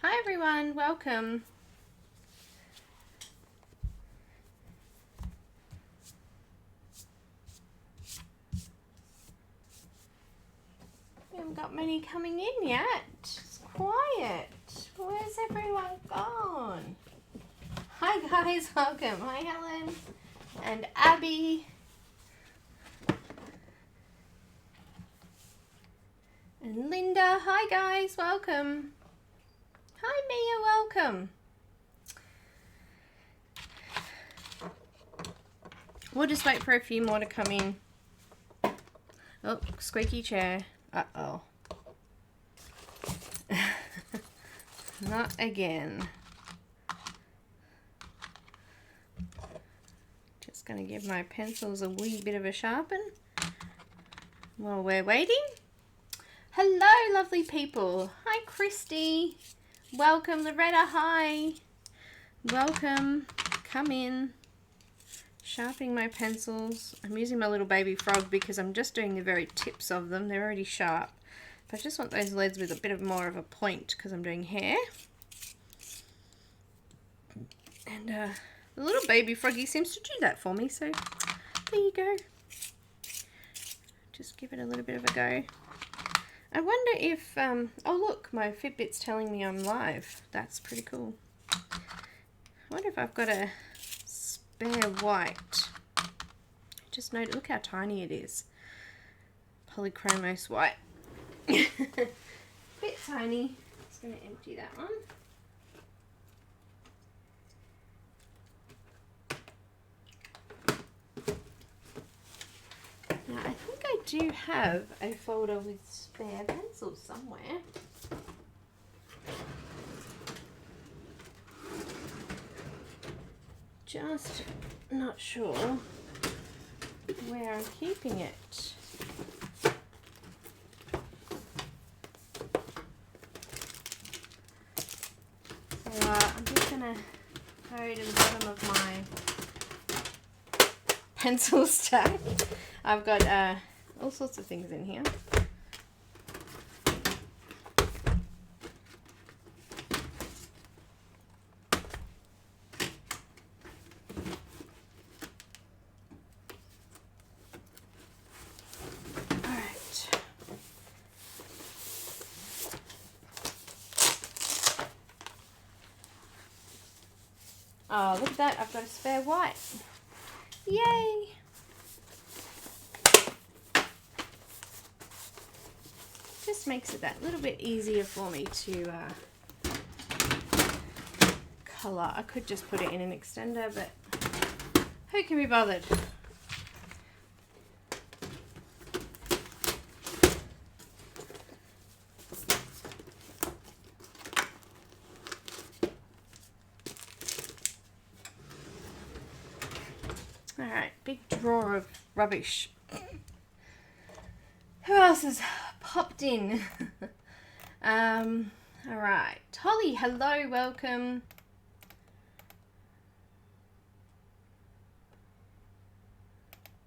Hi everyone, welcome. We haven't got many coming in yet. It's quiet. Where's everyone gone? Hi guys, welcome. Hi Helen and Abby. And Linda. Hi guys, welcome. Hi Mia, welcome. We'll just wait for a few more to come in. Oh, squeaky chair. Uh-oh. Not again. Just going to give my pencils a wee bit of a sharpen while we're waiting. Hello, lovely people. Hi, Christy. Welcome, Loretta. Hi. Welcome. Come in. Sharpening my pencils. I'm using my little baby frog because I'm just doing the very tips of them. They're already sharp. But I just want those leads with a bit of more of a point because I'm doing hair. And the little baby froggy seems to do that for me. So there you go. Just give it a little bit of a go. I wonder if, oh look, my Fitbit's telling me I'm live. That's pretty cool. I wonder if I've got a spare white. Just note, look how tiny it is. Polychromos white. Bit tiny. Just going to empty that one. Now, I think I do have a folder with spare pencils somewhere. Just not sure where I'm keeping it. So I'm just going to go to the bottom of my pencil stack. I've got all sorts of things in here. Oh, look at that. I've got a spare white. Yay! Just makes it that little bit easier for me to colour. I could just put it in an extender, but who can be bothered? Alright, big drawer of rubbish. Who else has popped in? Alright, Holly, hello, welcome.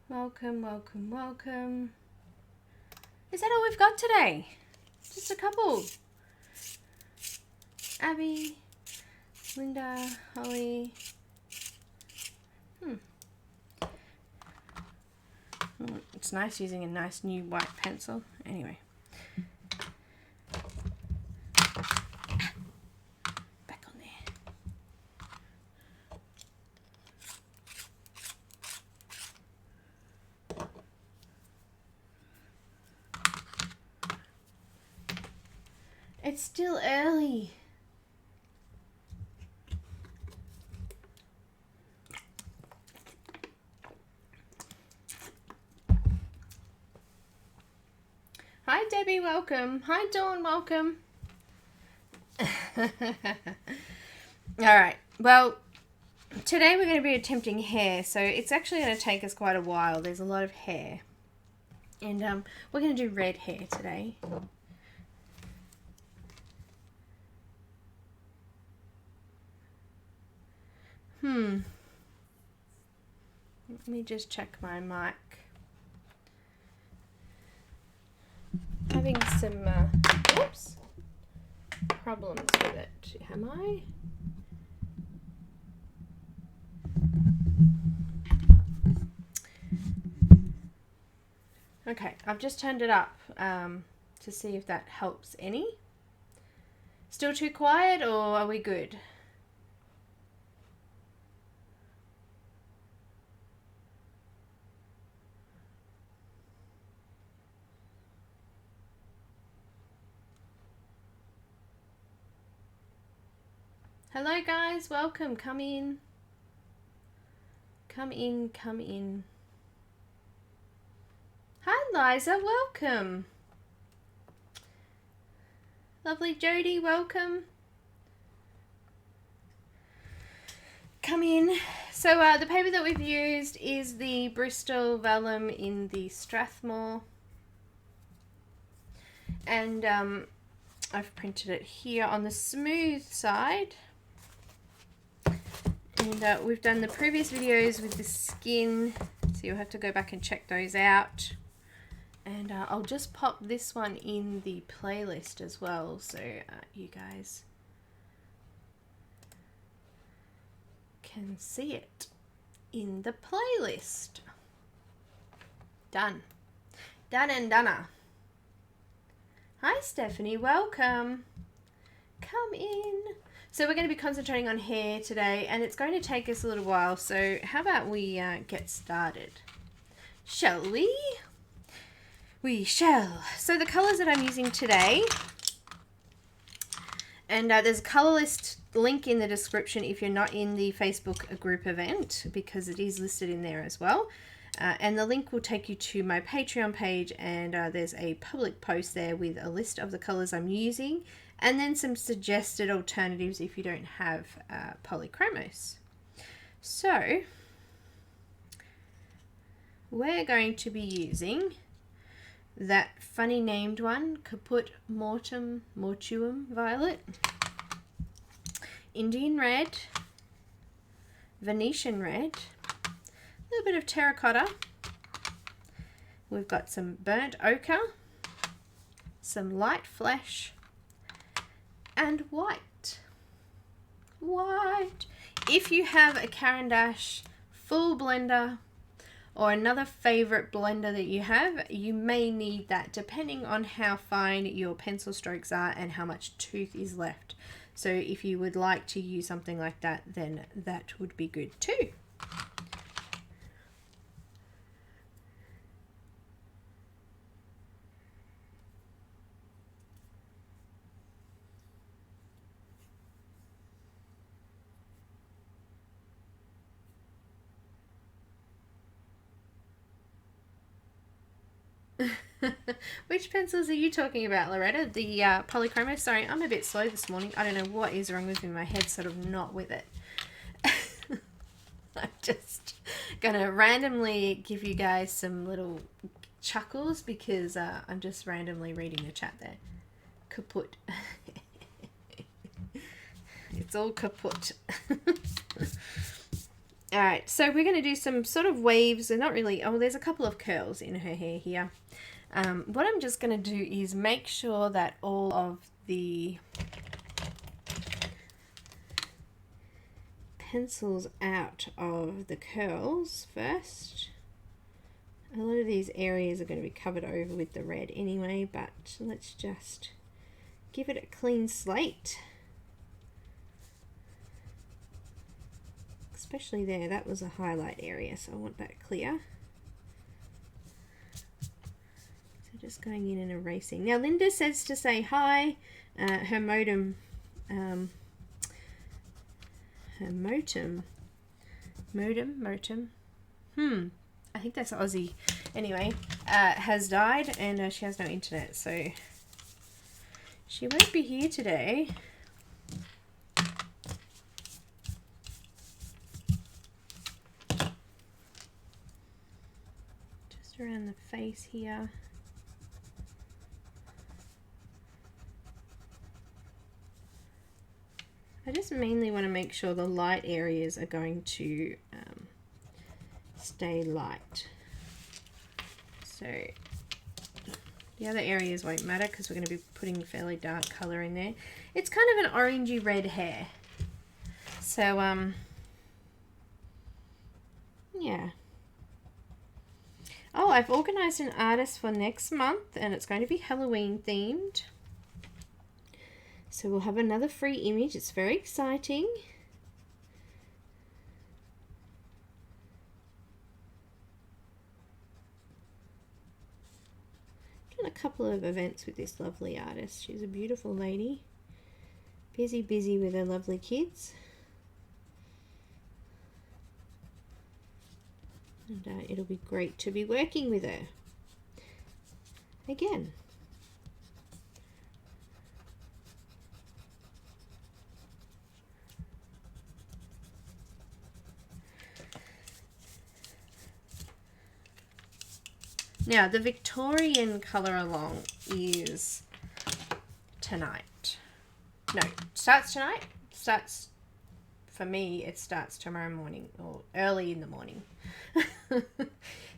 Welcome, welcome, welcome. Is that all we've got today? Just a couple. Abby, Linda, Holly. It's nice using a nice new white pencil. Anyway. Back on there. It's still early. Hi Debbie, welcome. Hi Dawn, welcome. Alright, well, today we're going to be attempting hair, so it's actually going to take us quite a while. There's a lot of hair. And we're going to do red hair today. Let me just check my mic. Having some, oops, problems with it, am I? Okay, I've just turned it up to see if that helps any. Still too quiet, or are we good? Hello guys, welcome, come in. Come in, come in. Hi Liza, welcome. Lovely Jody, welcome. Come in. So the paper that we've used is the Bristol Vellum in the Strathmore. And I've printed it here on the smooth side. And we've done the previous videos with the skin, so you'll have to go back and check those out. And I'll just pop this one in the playlist as well, so you guys can see it in the playlist. Done. Done and done. Hi Stephanie, welcome. Come in. So we're going to be concentrating on hair today, and it's going to take us a little while, so how about we get started? Shall we? We shall. So the colours that I'm using today, and there's a colour list link in the description if you're not in the Facebook group event, because it is listed in there as well. And the link will take you to my Patreon page, and there's a public post there with a list of the colours I'm using, and then some suggested alternatives if you don't have Polychromos. So we're going to be using that funny named one, Caput Mortuum Violet, Indian Red, Venetian Red, a little bit of terracotta. We've got some burnt ochre, some light flesh, and white. White. If you have a Caran full blender or another favorite blender that you have, you may need that depending on how fine your pencil strokes are and how much tooth is left. So if you would like to use something like that, then that would be good too. Which pencils are you talking about, Loretta? The Polychromos? Sorry, I'm a bit slow this morning. I don't know what is wrong with me. My head's sort of not with it. I'm just going to randomly give you guys some little chuckles because I'm just randomly reading the chat there. Kaput. It's all kaput. Alright, so we're going to do some sort of waves. They're not really... Oh, there's a couple of curls in her hair here. What I'm just going to do is make sure that all of the pencils out of the curls first. A lot of these areas are going to be covered over with the red anyway, but let's just give it a clean slate. Especially there, that was a highlight area, so I want that clear. Just going in and erasing. Now Linda says to say hi. Her modem I think that's Aussie. Anyway, has died, and she has no internet, so she won't be here today. Just around the face here. I just mainly want to make sure the light areas are going to stay light. So The other areas won't matter because we're going to be putting fairly dark colour in there. It's kind of an orangey red hair. So, yeah. Oh, I've organised an artist for next month and it's going to be Halloween themed. So we'll have another free image. It's very exciting. Done a couple of events with this lovely artist. She's a beautiful lady. Busy with her lovely kids. And it'll be great to be working with her again. Now the Victorian colour along is tonight. No, starts tonight. Starts, for me, it starts tomorrow morning or early in the morning.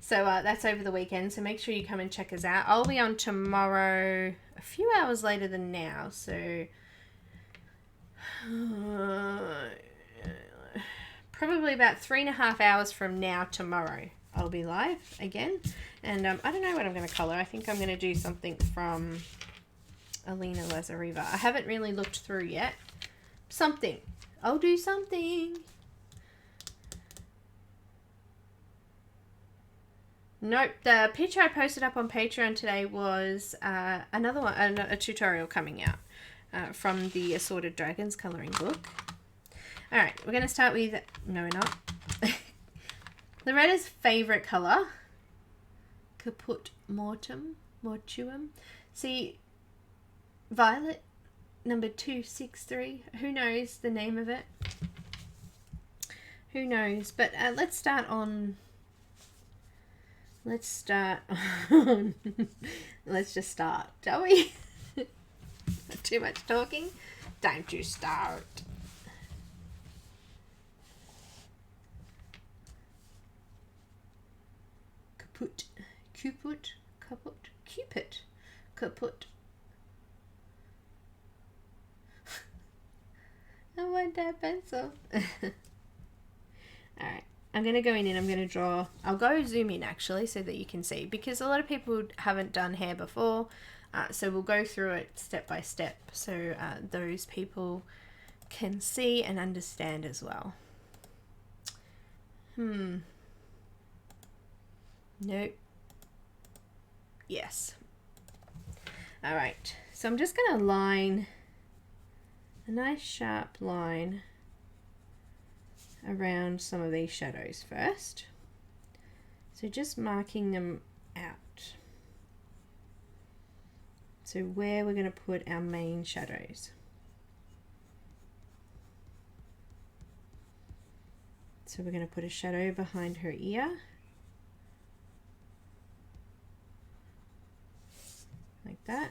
So that's over the weekend, so make sure you come and check us out. I'll be on tomorrow a few hours later than now, so probably about 3.5 hours from now tomorrow I'll be live again. And I don't know what I'm going to colour. I think I'm going to do something from Alina Lazareva. I haven't really looked through yet. Something. I'll do something. Nope, the picture I posted up on Patreon today was another one, a tutorial coming out from the Assorted Dragons colouring book. Alright, we're going to start with, no we're not, Loretta's favourite colour, Caput Mortuum. See, Violet, number 263, who knows the name of it? Who knows, but let's start on... Let's just start, shall we? Not too much talking. Time to start. Caput. I want that pencil. Alright. I'm going to go in and I'm going to draw, I'll go zoom in actually so that you can see, because a lot of people haven't done hair before, so we'll go through it step by step so those people can see and understand as well. Nope. Yes. Alright, so I'm just going to line a nice sharp line around some of these shadows first. So just marking them out. So where we're going to put our main shadows. So we're going to put a shadow behind her ear. Like that.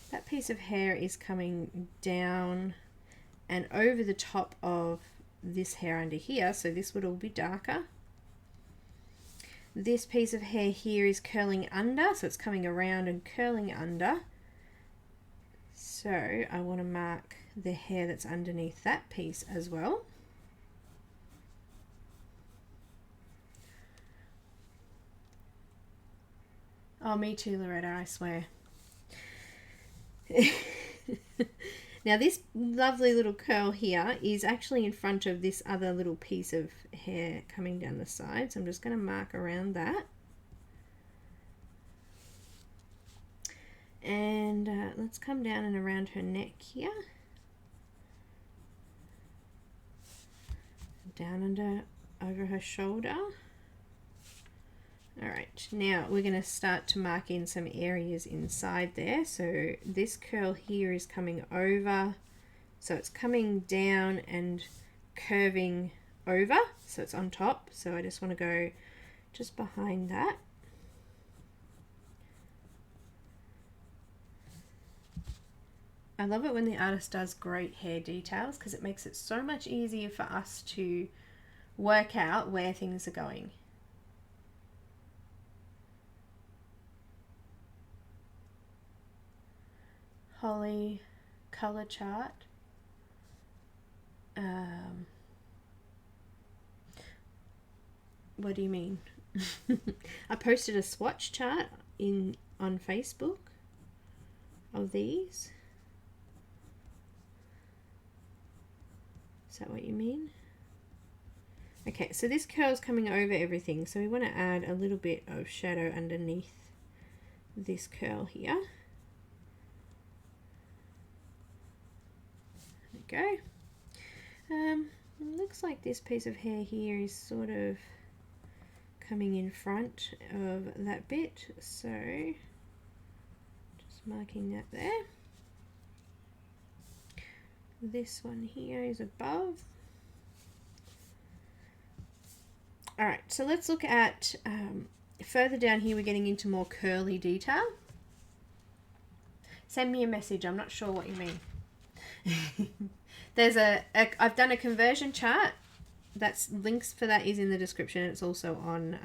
That piece of hair is coming down and over the top of this hair under here, so this would all be darker. This piece of hair here is curling under, so it's coming around and curling under. So I want to mark the hair that's underneath that piece as well. Oh, me too, Loretta, I swear. Now this lovely little curl here is actually in front of this other little piece of hair coming down the side. So I'm just going to mark around that. And let's come down and around her neck here. Down under, over her shoulder. Alright, now we're going to start to mark in some areas inside there. So this curl here is coming over, so it's coming down and curving over, so it's on top. So I just want to go just behind that. I love it when the artist does great hair details because it makes it so much easier for us to work out where things are going. Holly color chart. What do you mean? I posted a swatch chart on Facebook of these. Is that what you mean? Okay, so this curl's coming over everything, so we want to add a little bit of shadow underneath this curl here. There we go. Looks like this piece of hair here is sort of coming in front of that bit, so just marking that there. This one here is above. Alright, so let's look at further down here. We're getting into more curly detail. Send me a message, I'm not sure what you mean. There's I've done a conversion chart. That's links for that is in the description. It's also on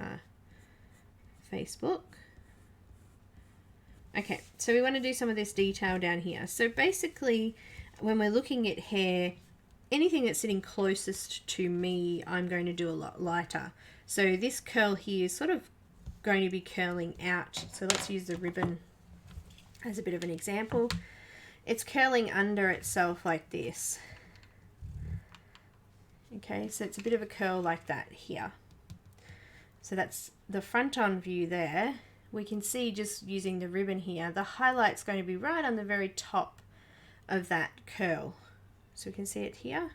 Facebook. Okay, so we want to do some of this detail down here. So basically, when we're looking at hair, anything that's sitting closest to me, I'm going to do a lot lighter. So this curl here is sort of going to be curling out. So let's use the ribbon as a bit of an example. It's curling under itself like this. Okay, so it's a bit of a curl like that here. So that's the front on view there. We can see just using the ribbon here, the highlight's going to be right on the very top of that curl. So we can see it here,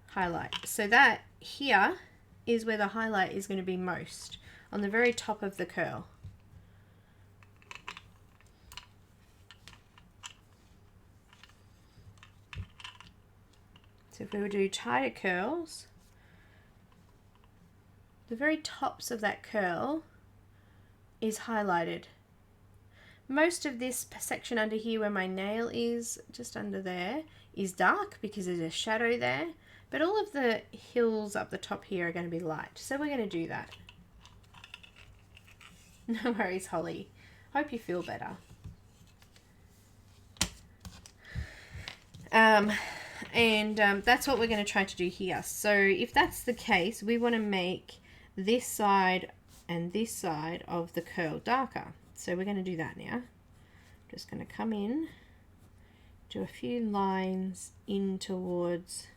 highlight. So that here is where the highlight is going to be most, on the very top of the curl. So if we were to do tighter curls, the very tops of that curl is highlighted. Most of this section under here where my nail is, just under there, is dark because there's a shadow there, but all of the hills up the top here are going to be light. So we're going to do that. No worries, Holly. Hope you feel better. That's what we're going to try to do here. So if that's the case, we want to make this side and this side of the curl darker. So we're going to do that now. Just going to come in, do a few lines in towards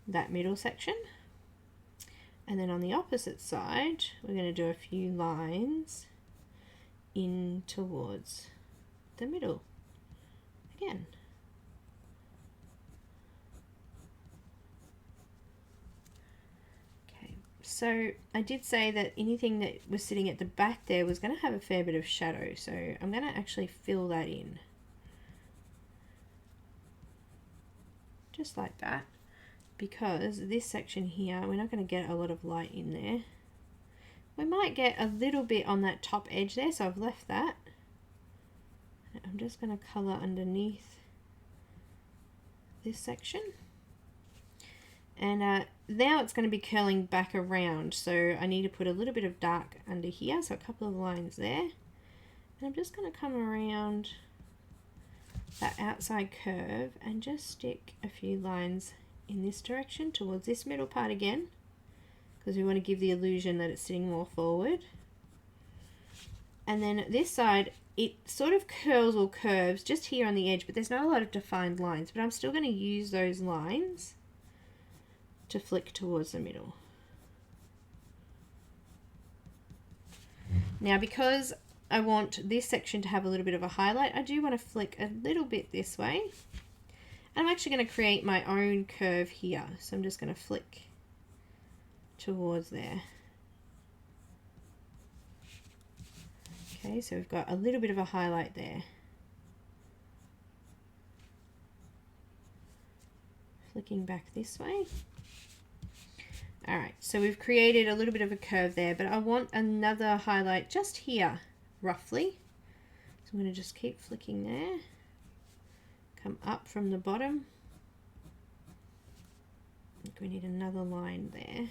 that middle section. And then on the opposite side, we're going to do a few lines in towards the middle again. So I did say that anything that was sitting at the back there was going to have a fair bit of shadow, so I'm going to actually fill that in. Just like that, because this section here, we're not going to get a lot of light in there. We might get a little bit on that top edge there, so I've left that. I'm just going to colour underneath this section. And now it's going to be curling back around, so I need to put a little bit of dark under here, so a couple of lines there. And I'm just going to come around that outside curve and just stick a few lines in this direction towards this middle part again, because we want to give the illusion that it's sitting more forward. And then this side, it sort of curls or curves just here on the edge, but there's not a lot of defined lines, but I'm still going to use those lines to flick towards the middle. Now, because I want this section to have a little bit of a highlight, I do want to flick a little bit this way. And I'm actually going to create my own curve here. So I'm just going to flick towards there. Okay, so we've got a little bit of a highlight there. Flicking back this way. Alright, so we've created a little bit of a curve there, but I want another highlight just here, roughly. So I'm going to just keep flicking there. Come up from the bottom. I think we need another line there.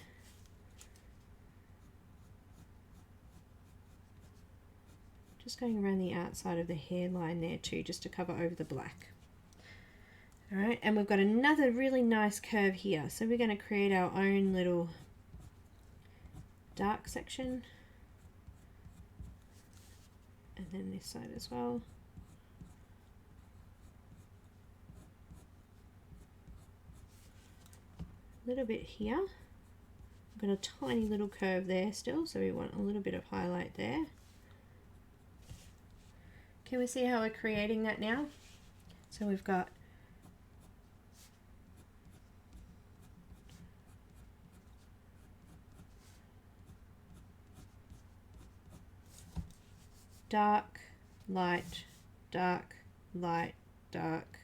Just going around the outside of the hairline there too, just to cover over the black. Alright, and we've got another really nice curve here. So we're going to create our own little dark section. And then this side as well. A little bit here. I've got a tiny little curve there still, so we want a little bit of highlight there. Can we see how we're creating that now? So we've got dark, light, dark, light, dark,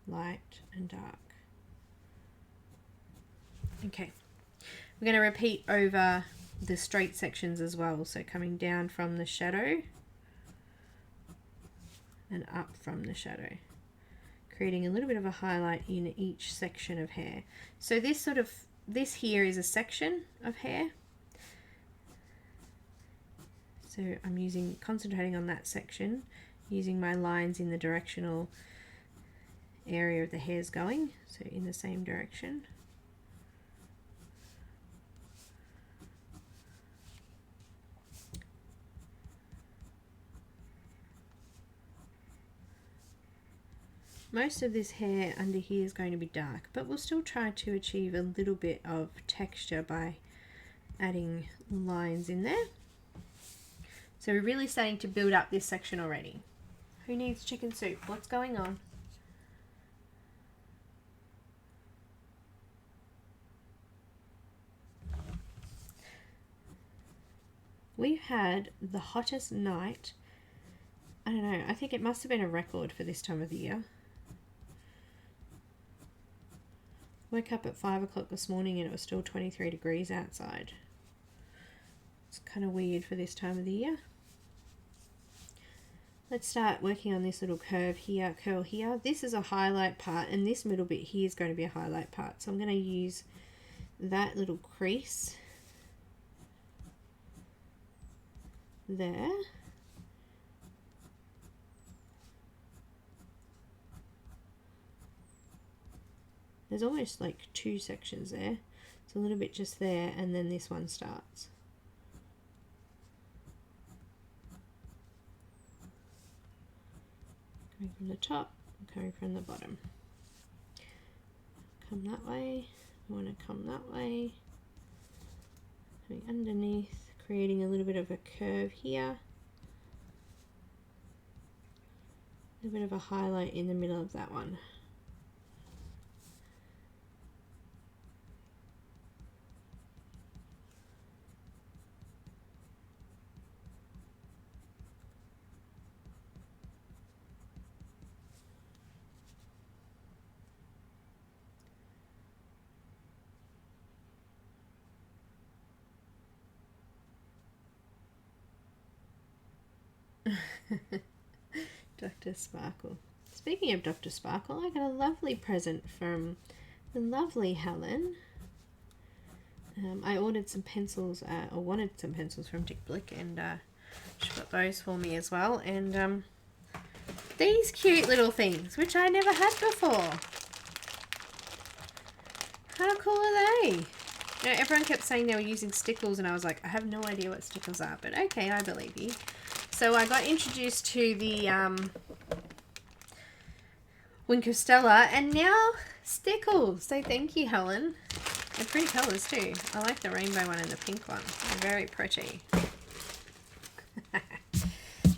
light and dark. Okay, we're going to repeat over the straight sections as well, so coming down from the shadow and up from the shadow, creating a little bit of a highlight in each section of hair. So this here is a section of hair, so I'm concentrating on that section, using my lines in the directional area of the hair's going, so in the same direction. Most of this hair under here is going to be dark, but we'll still try to achieve a little bit of texture by adding lines in there. So we're really starting to build up this section already. Who needs chicken soup? What's going on? We've had the hottest night. I don't know, I think it must have been a record for this time of the year. Woke up at 5 o'clock this morning and it was still 23 degrees outside. It's kind of weird for this time of the year. Let's start working on this little curve here, curl here. This is a highlight part, and this middle bit here is going to be a highlight part. So I'm going to use that little crease there. There's almost like two sections there. It's a little bit just there, and then this one starts. Coming from the top, coming from the bottom. Come that way, I want to come that way. Coming underneath, creating a little bit of a curve here. A little bit of a highlight in the middle of that one. Dr. Sparkle. Speaking of Dr. Sparkle, I got a lovely present from the lovely Helen. I ordered some pencils, or wanted some pencils from Dick Blick, and she got those for me as well. And these cute little things, which I never had before. How cool are they? You know, everyone kept saying they were using stickles, and I was like, I have no idea what stickles are, but okay, I believe you. So I got introduced to the Winkostella, and now stickles. So thank you, Helen. They're pretty colours too. I like the rainbow one and the pink one. They're very pretty.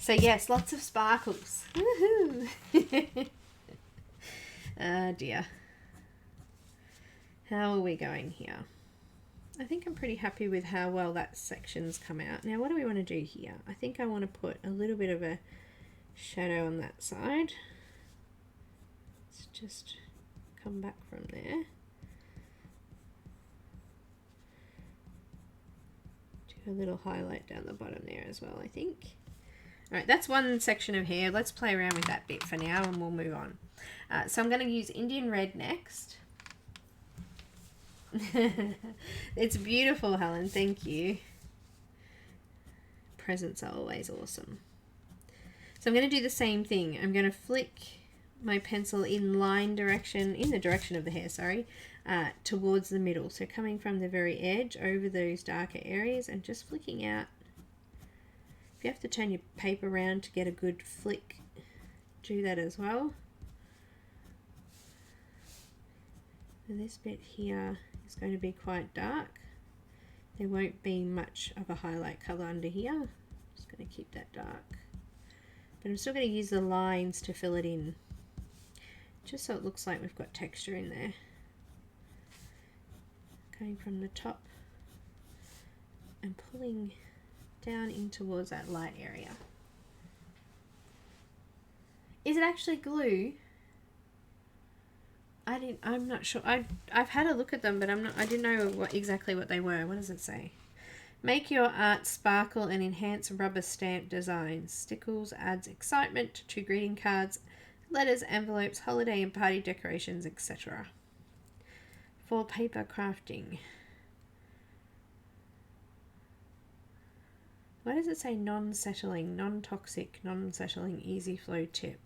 So yes, lots of sparkles. Woohoo! Oh dear. How are we going here? I think I'm pretty happy with how well that section's come out. Now what do we want to do here? I think I want to put a little bit of a shadow on that side. Let's just come back from there. Do a little highlight down the bottom there as well, I think. Alright, that's one section of hair. Let's play around with that bit for now and we'll move on. So I'm going to use Indian Red next. It's beautiful, Helen. Thank you. Presents are always awesome. So I'm going to do the same thing. I'm going to flick my pencil in the direction of the hair, sorry, towards the middle. So coming from the very edge over those darker areas and just flicking out. If you have to turn your paper around to get a good flick, do that as well. And this bit here is going to be quite dark. There won't be much of a highlight colour under here. Just going to keep that dark. But I'm still going to use the lines to fill it in, just so it looks like we've got texture in there. Going from the top and pulling down in towards that light area. Is it actually glue? I'm not sure. I've had a look at them, but I didn't know exactly what they were. What does it say? Make your art sparkle and enhance rubber stamp designs. Stickles adds excitement to greeting cards, letters, envelopes, holiday and party decorations, etc. For paper crafting. Why does it say non-settling, non-toxic, non-settling, easy flow tip?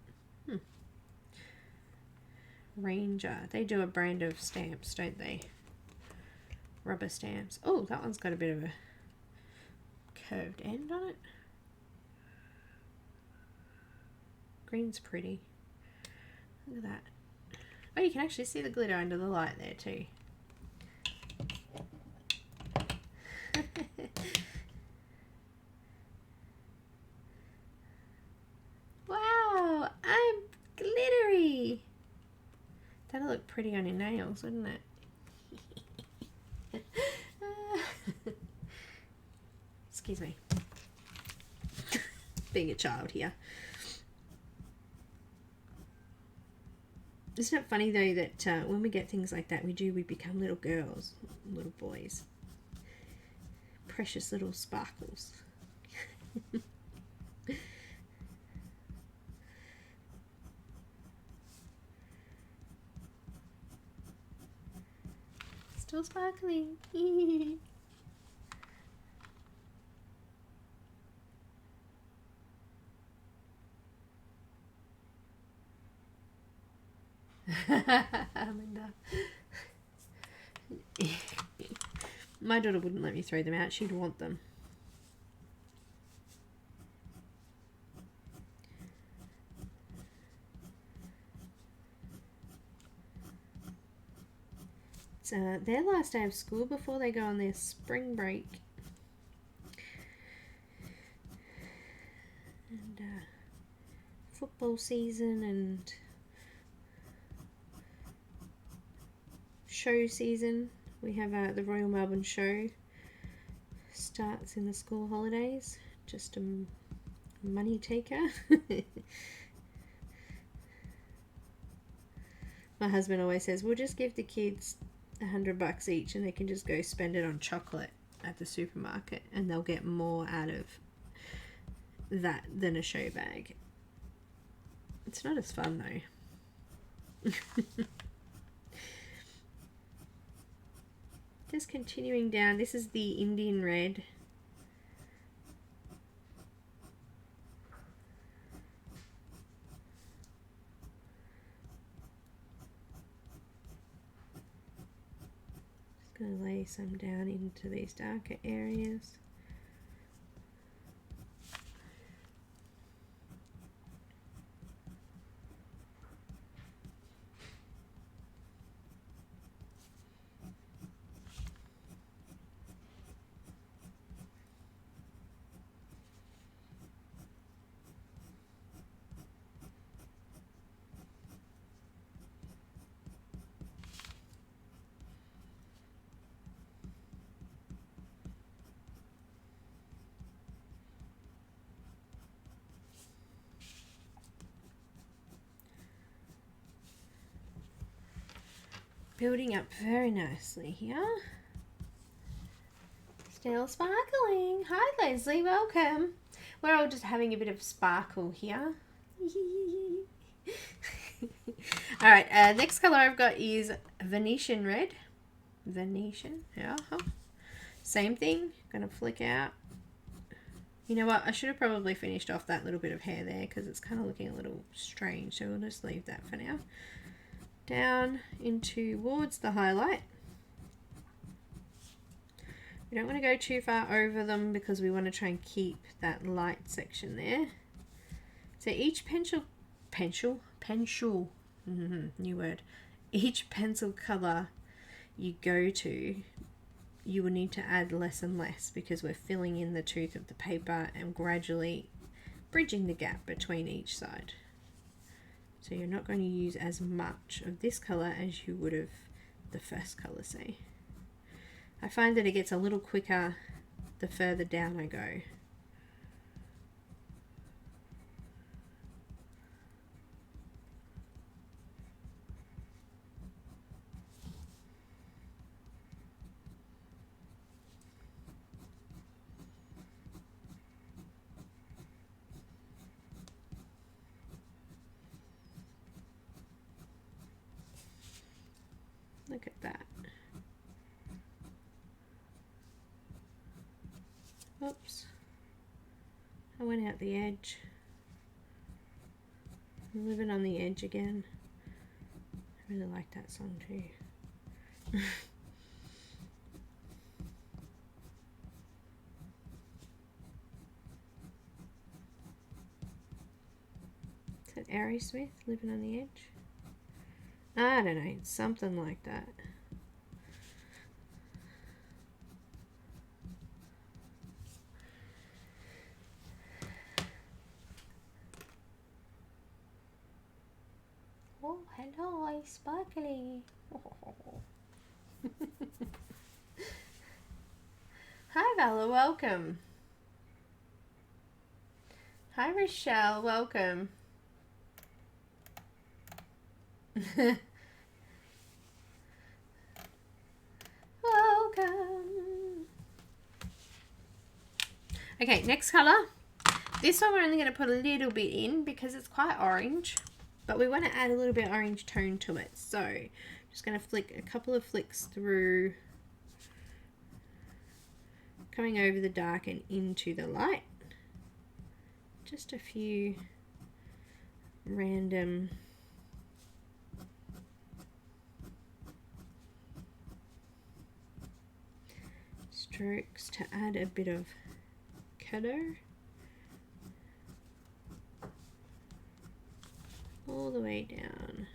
Ranger. They do a brand of stamps, don't they? Rubber stamps. Oh, that one's got a bit of a curved end on it. Green's pretty. Look at that. Oh, you can actually see the glitter under the light there too. Wow, I'm glittery. That'll look pretty on your nails, wouldn't it? Excuse me. Being a child here. Isn't it funny though that when we get things like that, we become little girls, little boys. Precious little sparkles. Still sparkling. Linda. My daughter wouldn't let me throw them out. She'd want them. It's their last day of school before they go on their spring break. And football season and show season. We have the Royal Melbourne Show starts in the school holidays. Just a money taker. My husband always says, we'll just give the kids $100 each and they can just go spend it on chocolate at the supermarket and they'll get more out of that than a show bag. It's not as fun though. Just continuing down, this is the Indian Red. Just going to lay some down into these darker areas. Building up very nicely here. Still sparkling. Hi Leslie, welcome. We're all just having a bit of sparkle here. Alright, next colour I've got is Venetian Red. Venetian. Yeah. Same thing. Gonna flick out. You know what? I should have probably finished off that little bit of hair there because it's kind of looking a little strange. So we'll just leave that for now. Down in towards the highlight. We don't want to go too far over them because we want to try and keep that light section there. So each new word. Each pencil color you go to, you will need to add less and less because we're filling in the tooth of the paper and gradually bridging the gap between each side. So you're not going to use as much of this color as you would of the first color, say. I find that it gets a little quicker the further down I go. Look at that. Oops. I went out the edge. I'm living on the edge again. I really like that song too. Is that Aerosmith, Living on the Edge? I don't know, it's something like that. Oh, hello, sparkly. Oh. Hi, Bella, welcome. Hi, Rochelle, welcome. Welcome. Okay, next color. This one we're only going to put a little bit in because it's quite orange, but we want to add a little bit of orange tone to it. So just going to flick a couple of flicks through, coming over the dark and into the light. Just a few random strokes to add a bit of color all the way down.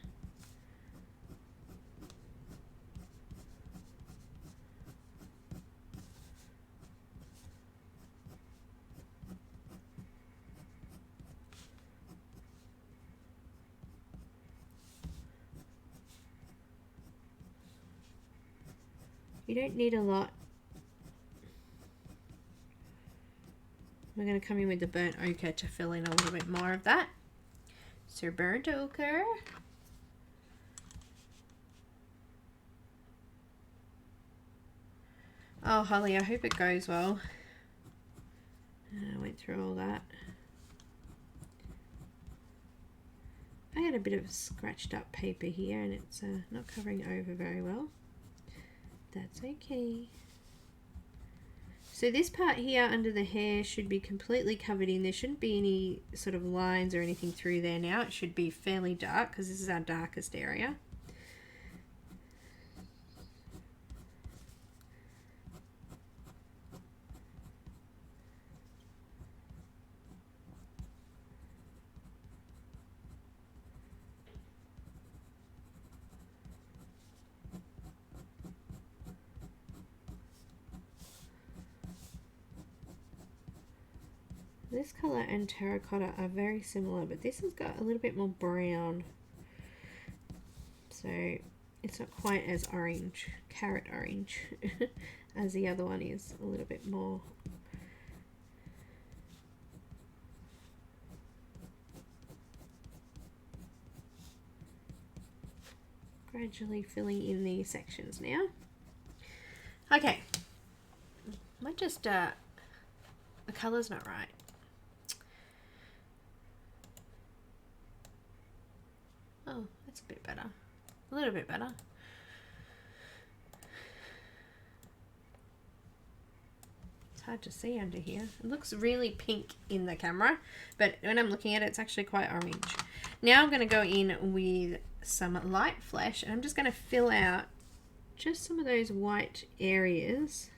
You don't need a lot. We're going to come in with the burnt ochre to fill in a little bit more of that. So burnt ochre. Oh, Holly, I hope it goes well. I went through all that. I had a bit of scratched up paper here and it's not covering over very well. That's okay. So this part here under the hair should be completely covered in. There shouldn't be any sort of lines or anything through there now. It should be fairly dark because this is our darkest area. This color and terracotta are very similar, but this has got a little bit more brown. So it's not quite as orange, carrot orange, as the other one is. A little bit more. Gradually filling in these sections now. Okay. Might just, the color's not right. Oh, that's a bit better. A little bit better. hard to see under here. It looks really pink in the camera, but when I'm looking at it, it's actually quite orange. Now I'm going to go in with some light flesh, and I'm just going to fill out just some of those white areas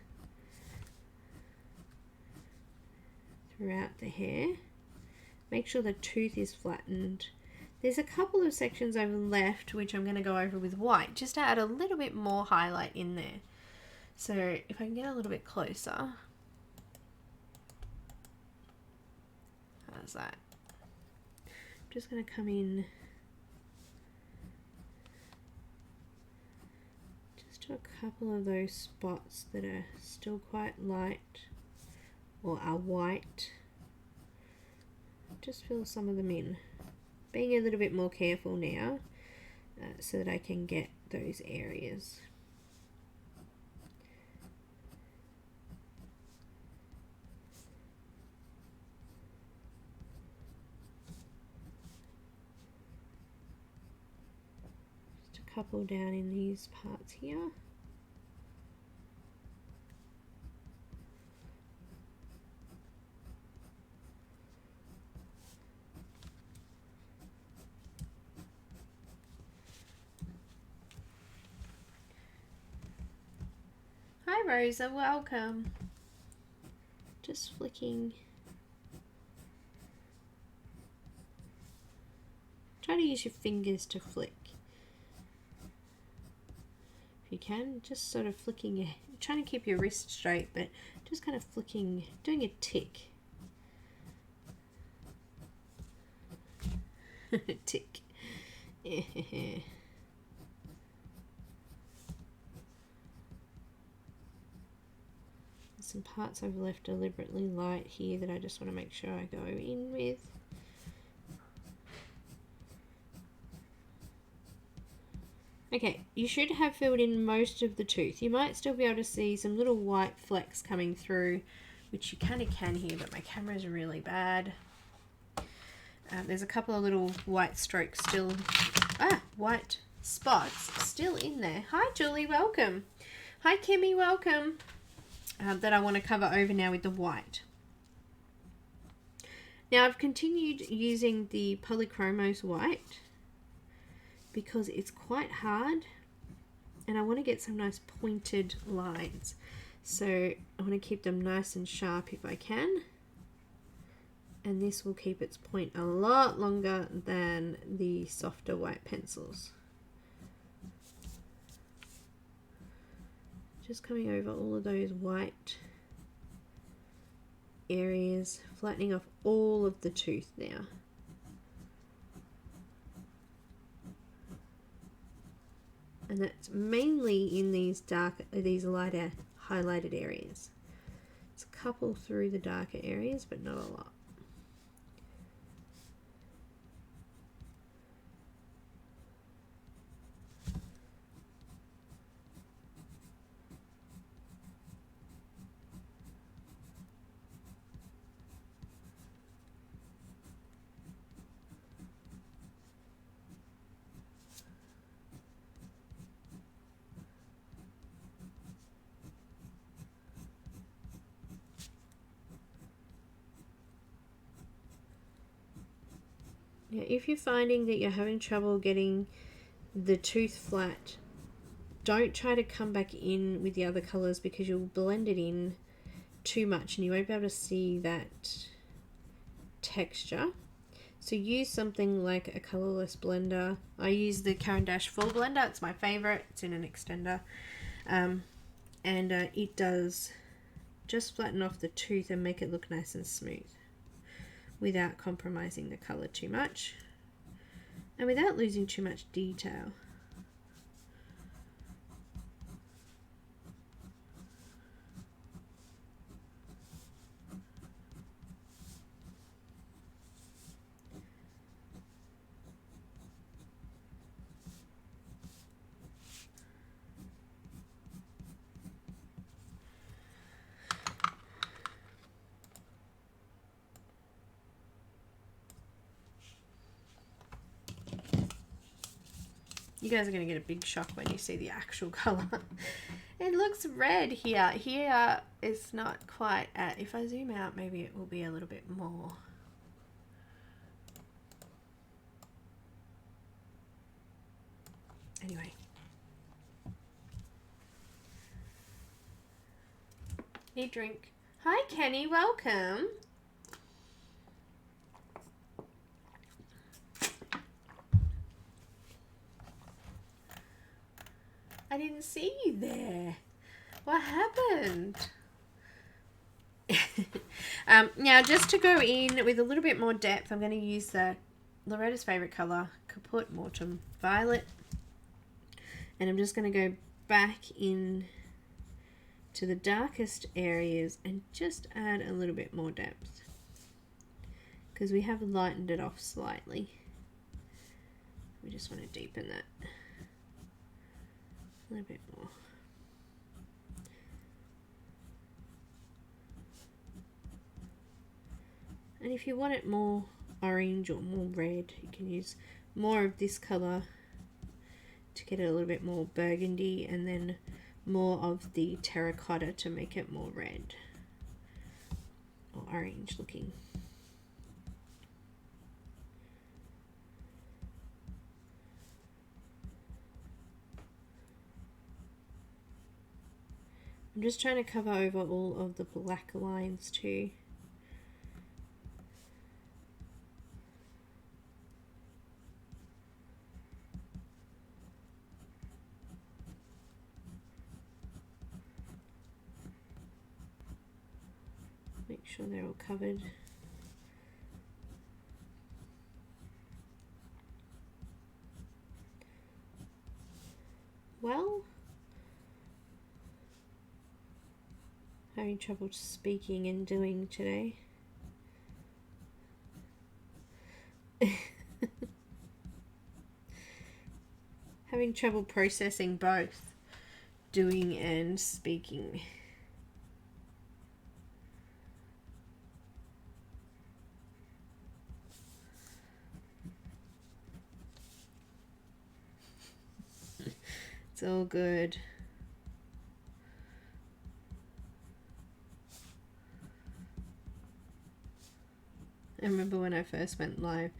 throughout the hair. Make sure the tooth is flattened. There's a couple of sections I've left which I'm going to go over with white, just to add a little bit more highlight in there. So if I can get a little bit closer, how's that? I'm just going to come in just to a couple of those spots that are still quite light or are white. Just fill some of them in. Being a little bit more careful now so that I can get those areas. Couple down in these parts here. Hi Rosa, welcome. Just flicking. Try to use your fingers to flick. If you can, just sort of flicking, trying to keep your wrist straight, but just kind of flicking, doing a tick. Tick. Some parts I've left deliberately light here that I just want to make sure I go in with. Okay, you should have filled in most of the tooth. You might still be able to see some little white flecks coming through, which you kind of can here, but my camera is really bad. There's a couple of little white strokes still, white spots still in there. Hi Julie, welcome. Hi Kimmy, welcome. That I want to cover over now with the white. Now I've continued using the Polychromos white because it's quite hard and I want to get some nice pointed lines. So I want to keep them nice and sharp if I can. And this will keep its point a lot longer than the softer white pencils. Just coming over all of those white areas, flattening off all of the tooth now. And that's mainly in these lighter highlighted areas. It's a couple through the darker areas, but not a lot. Now, if you're finding that you're having trouble getting the tooth flat, don't try to come back in with the other colors because you'll blend it in too much and you won't be able to see that texture. So use something like a Colorless Blender. I use the Caran Full Blender. It's my favorite. It's in an extender. It does just flatten off the tooth and make it look nice and smooth without compromising the color too much and without losing too much detail. You guys are going to get a big shock when you see the actual color. It looks red here. Here it's not quite at, if I zoom out, maybe it will be a little bit more. Anyway. Need drink. Hi Kenny, welcome. I didn't see you there. What happened? Now, just to go in with a little bit more depth, I'm going to use the Loretta's favorite color, Caput Mortem Violet. And I'm just going to go back in to the darkest areas and just add a little bit more depth. Because we have lightened it off slightly. We just want to deepen that a little bit more. And if you want it more orange or more red, you can use more of this color to get it a little bit more burgundy, and then more of the terracotta to make it more red or orange looking. I'm just trying to cover over all of the black lines too. Make sure they're all covered. Well, having trouble speaking and doing today. Having trouble processing both doing and speaking. It's all good. I remember when I first went live,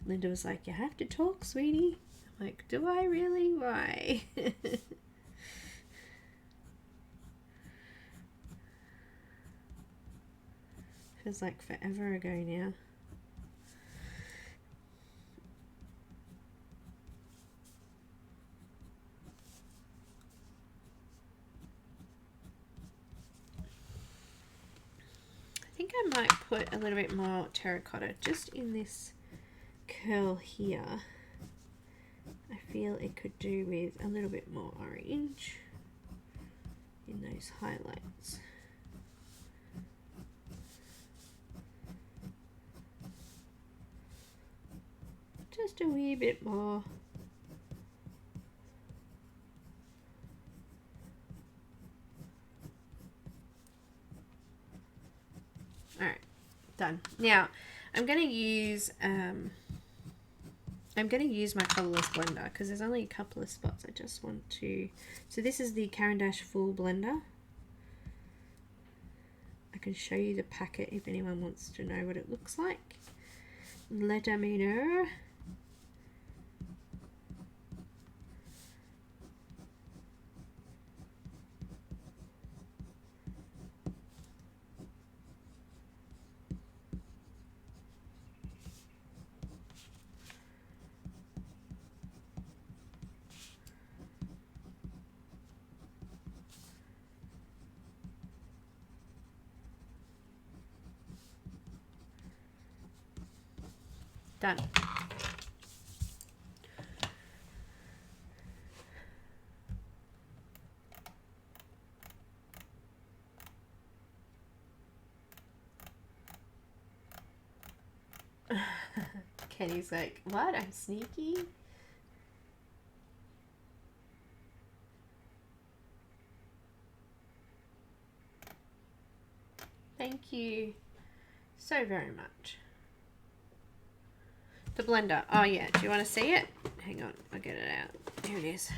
Linda was like, "You have to talk, sweetie." I'm like, "Do I really? Why?" Feels like forever ago now. I think I might put a little bit more terracotta just in this curl here. I feel it could do with a little bit more orange in those highlights. Just a wee bit more. Alright, done. Now, I'm going to use my Colorless Blender because there's only a couple of spots I just want to. So this is the Caran Full Blender. I can show you the packet if anyone wants to know what it looks like. Let me know. Done. Kenny's like, "What? I'm sneaky?" Thank you so very much. The blender. Oh yeah, do you want to see it? Hang on, I'll get it out. Here it is.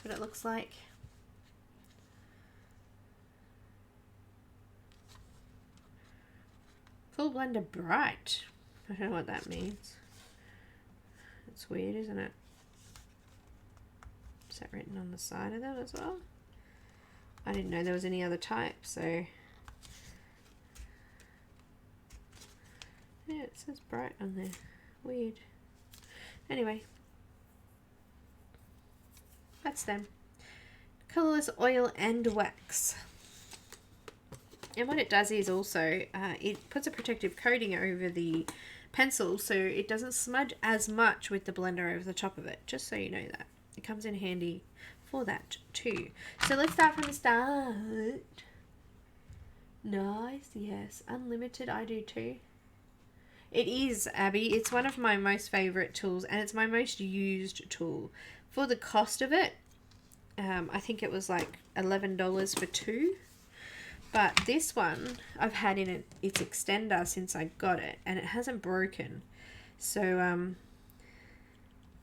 What it looks like. Full blender bright. I don't know what that means. It's weird, isn't it? Is that written on the side of them as well? I didn't know there was any other type, so yeah, it says bright on there. Weird. Anyway, that's them. Colorless oil and wax. And what it does is also, it puts a protective coating over the pencil so it doesn't smudge as much with the blender over the top of it, just so you know that. It comes in handy for that too. So let's start from the start. Nice, yes. Unlimited, I do too. It is, Abby. It's one of my most favourite tools, and it's my most used tool. For the cost of it, I think it was like $11 for 2. But this one, I've had in its extender since I got it, and it hasn't broken. So,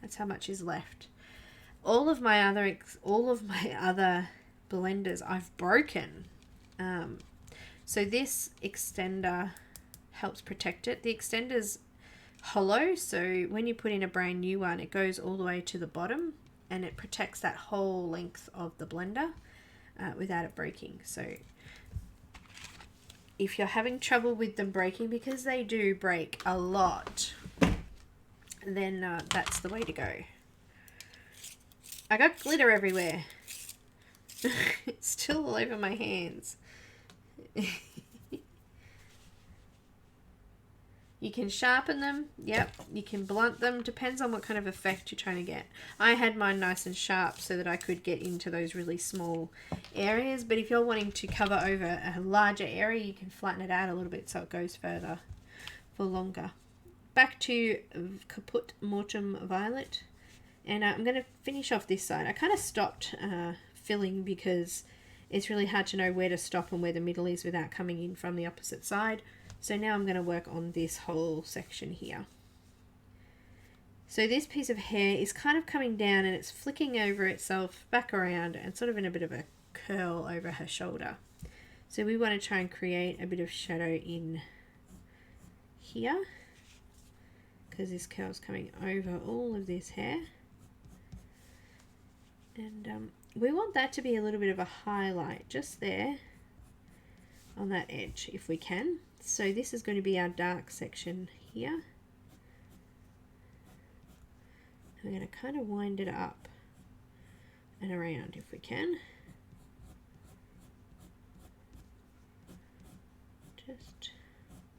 that's how much is left. All of my other blenders I've broken. So this extender helps protect it. The extender's hollow, so when you put in a brand new one, it goes all the way to the bottom, and it protects that whole length of the blender without it breaking. So if you're having trouble with them breaking, because they do break a lot, then that's the way to go. I got glitter everywhere. It's still all over my hands. You can sharpen them, yep. You can blunt them, depends on what kind of effect you're trying to get. I had mine nice and sharp so that I could get into those really small areas, but if you're wanting to cover over a larger area, you can flatten it out a little bit so it goes further for longer. Back to Caput Mortem Violet, and I'm going to finish off this side. I kind of stopped filling because it's really hard to know where to stop and where the middle is without coming in from the opposite side. So now I'm going to work on this whole section here. So this piece of hair is kind of coming down and it's flicking over itself back around and sort of in a bit of a curl over her shoulder. So we want to try and create a bit of shadow in here because this curl is coming over all of this hair. And we want that to be a little bit of a highlight just there on that edge if we can. So this is going to be our dark section here. We're going to kind of wind it up and around if we can. Just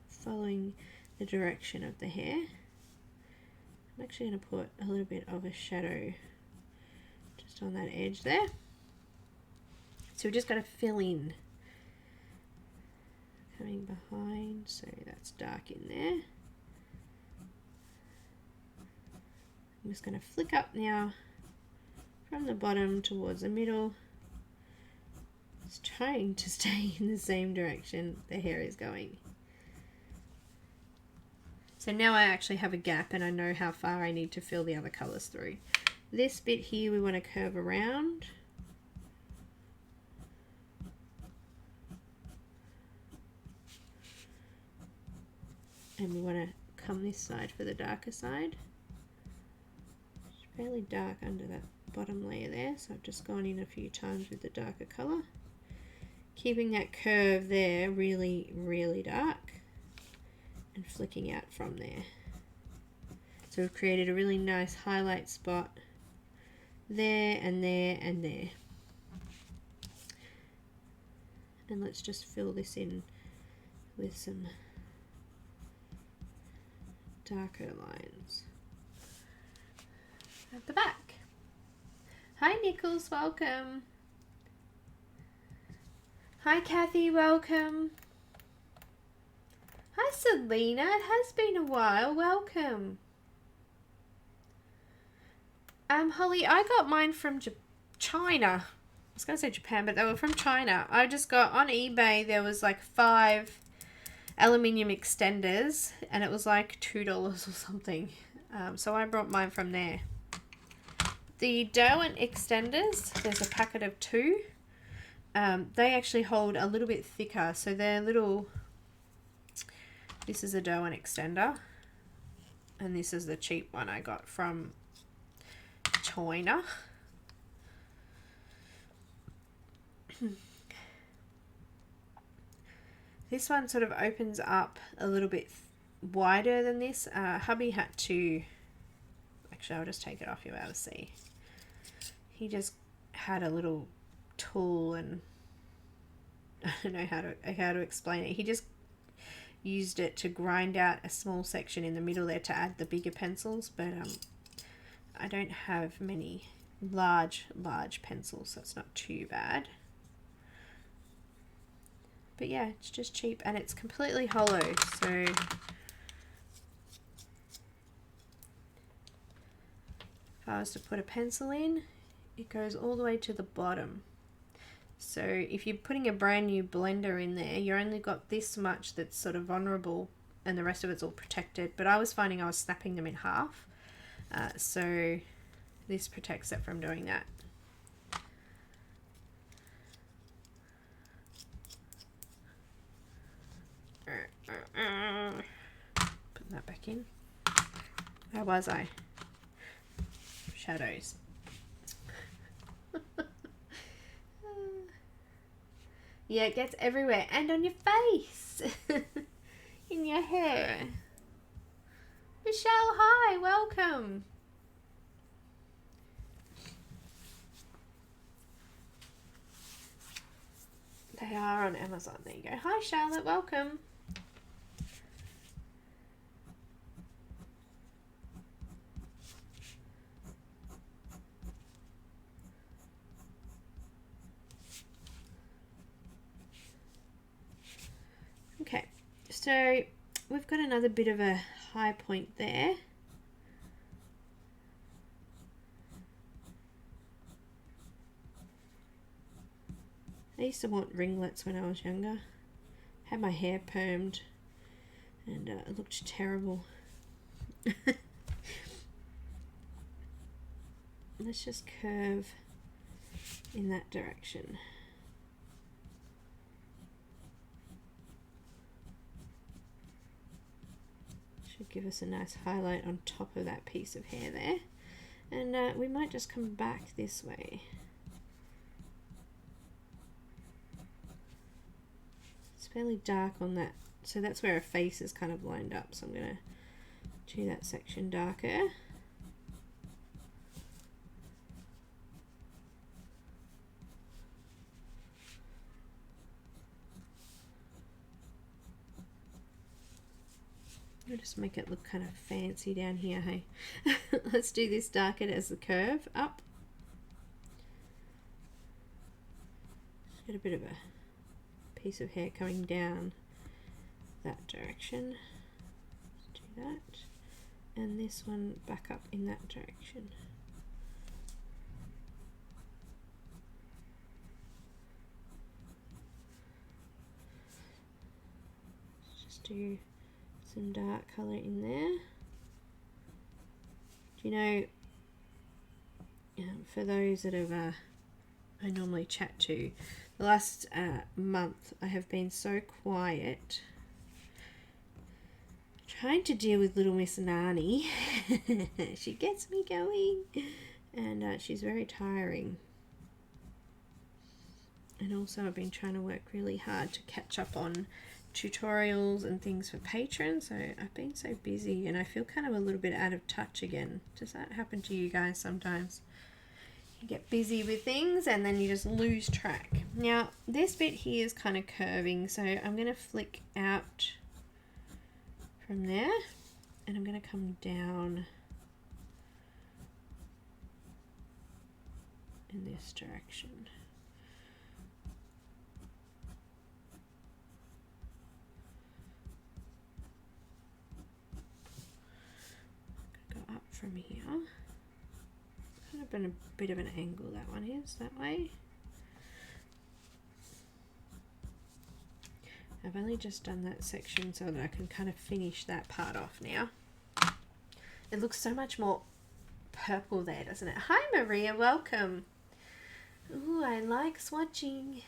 following the direction of the hair. I'm actually going to put a little bit of a shadow just on that edge there. So we're just going to fill in. Coming behind, so that's dark in there. I'm just going to flick up now from the bottom towards the middle. Just trying to stay in the same direction the hair is going. So now I actually have a gap and I know how far I need to fill the other colours through. This bit here we want to curve around. And we want to come this side for the darker side. It's fairly dark under that bottom layer there, so I've just gone in a few times with the darker colour. Keeping that curve there really, really dark and flicking out from there. So we've created a really nice highlight spot there and there and there. And let's just fill this in with some darker lines at the back. Hi Nichols, welcome. Hi Kathy, welcome. Hi Selena, it has been a while, welcome. Holly, I got mine from China. I was going to say Japan, but they were from China. I just got on eBay, there was like 5 aluminium extenders and it was like $2 or something, so I brought mine from there. The Derwent extenders, there's a packet of 2. They actually hold a little bit thicker, so they're little This is a dough and extender, and this is the cheap one I got from China. This one sort of opens up a little bit wider than this. Hubby had to, actually I'll just take it off, you'll be able to see. He just had a little tool, and I don't know how to explain it. He just used it to grind out a small section in the middle there to add the bigger pencils, but I don't have many large pencils, so it's not too bad. But yeah, it's just cheap and it's completely hollow, so if I was to put a pencil in, it goes all the way to the bottom. So if you're putting a brand new blender in there, you only got this much that's sort of vulnerable and the rest of it's all protected. But I was finding I was snapping them in half, so this protects it from doing that. Put that back in. Where was I? Shadows. Yeah, it gets everywhere and on your face. In your hair. Michelle, hi, welcome. They are on Amazon. There you go. Hi Charlotte, welcome. Okay, so we've got another bit of a high point there. I used to want ringlets when I was younger. Had my hair permed and it looked terrible. Let's just curve in that direction. Should give us a nice highlight on top of that piece of hair there. And we might just come back this way. It's fairly dark on that, so that's where her face is kind of lined up, so I'm going to do that section darker. I'll just make it look kind of fancy down here, hey. Let's do this darker as the curve up. Just get a bit of a piece of hair coming down that direction. Let's do that. And this one back up in that direction. Let's just do some dark colour in there. Do you know, for those that have I normally chat to, the last month I have been so quiet trying to deal with little Miss Narre. She gets me going, and she's very tiring. And also I've been trying to work really hard to catch up on tutorials and things for patrons, so I've been so busy and I feel kind of a little bit out of touch again. Does that happen to you guys sometimes? You get busy with things and then you just lose track. Now this bit here is kind of curving, so I'm going to flick out from there and I'm going to come down in this direction. Go up from here. Kind of been a bit of an angle that one is, that way. I've only just done that section so that I can kind of finish that part off now. It looks so much more purple there, doesn't it? Hi Maria, welcome. Ooh, I like swatching.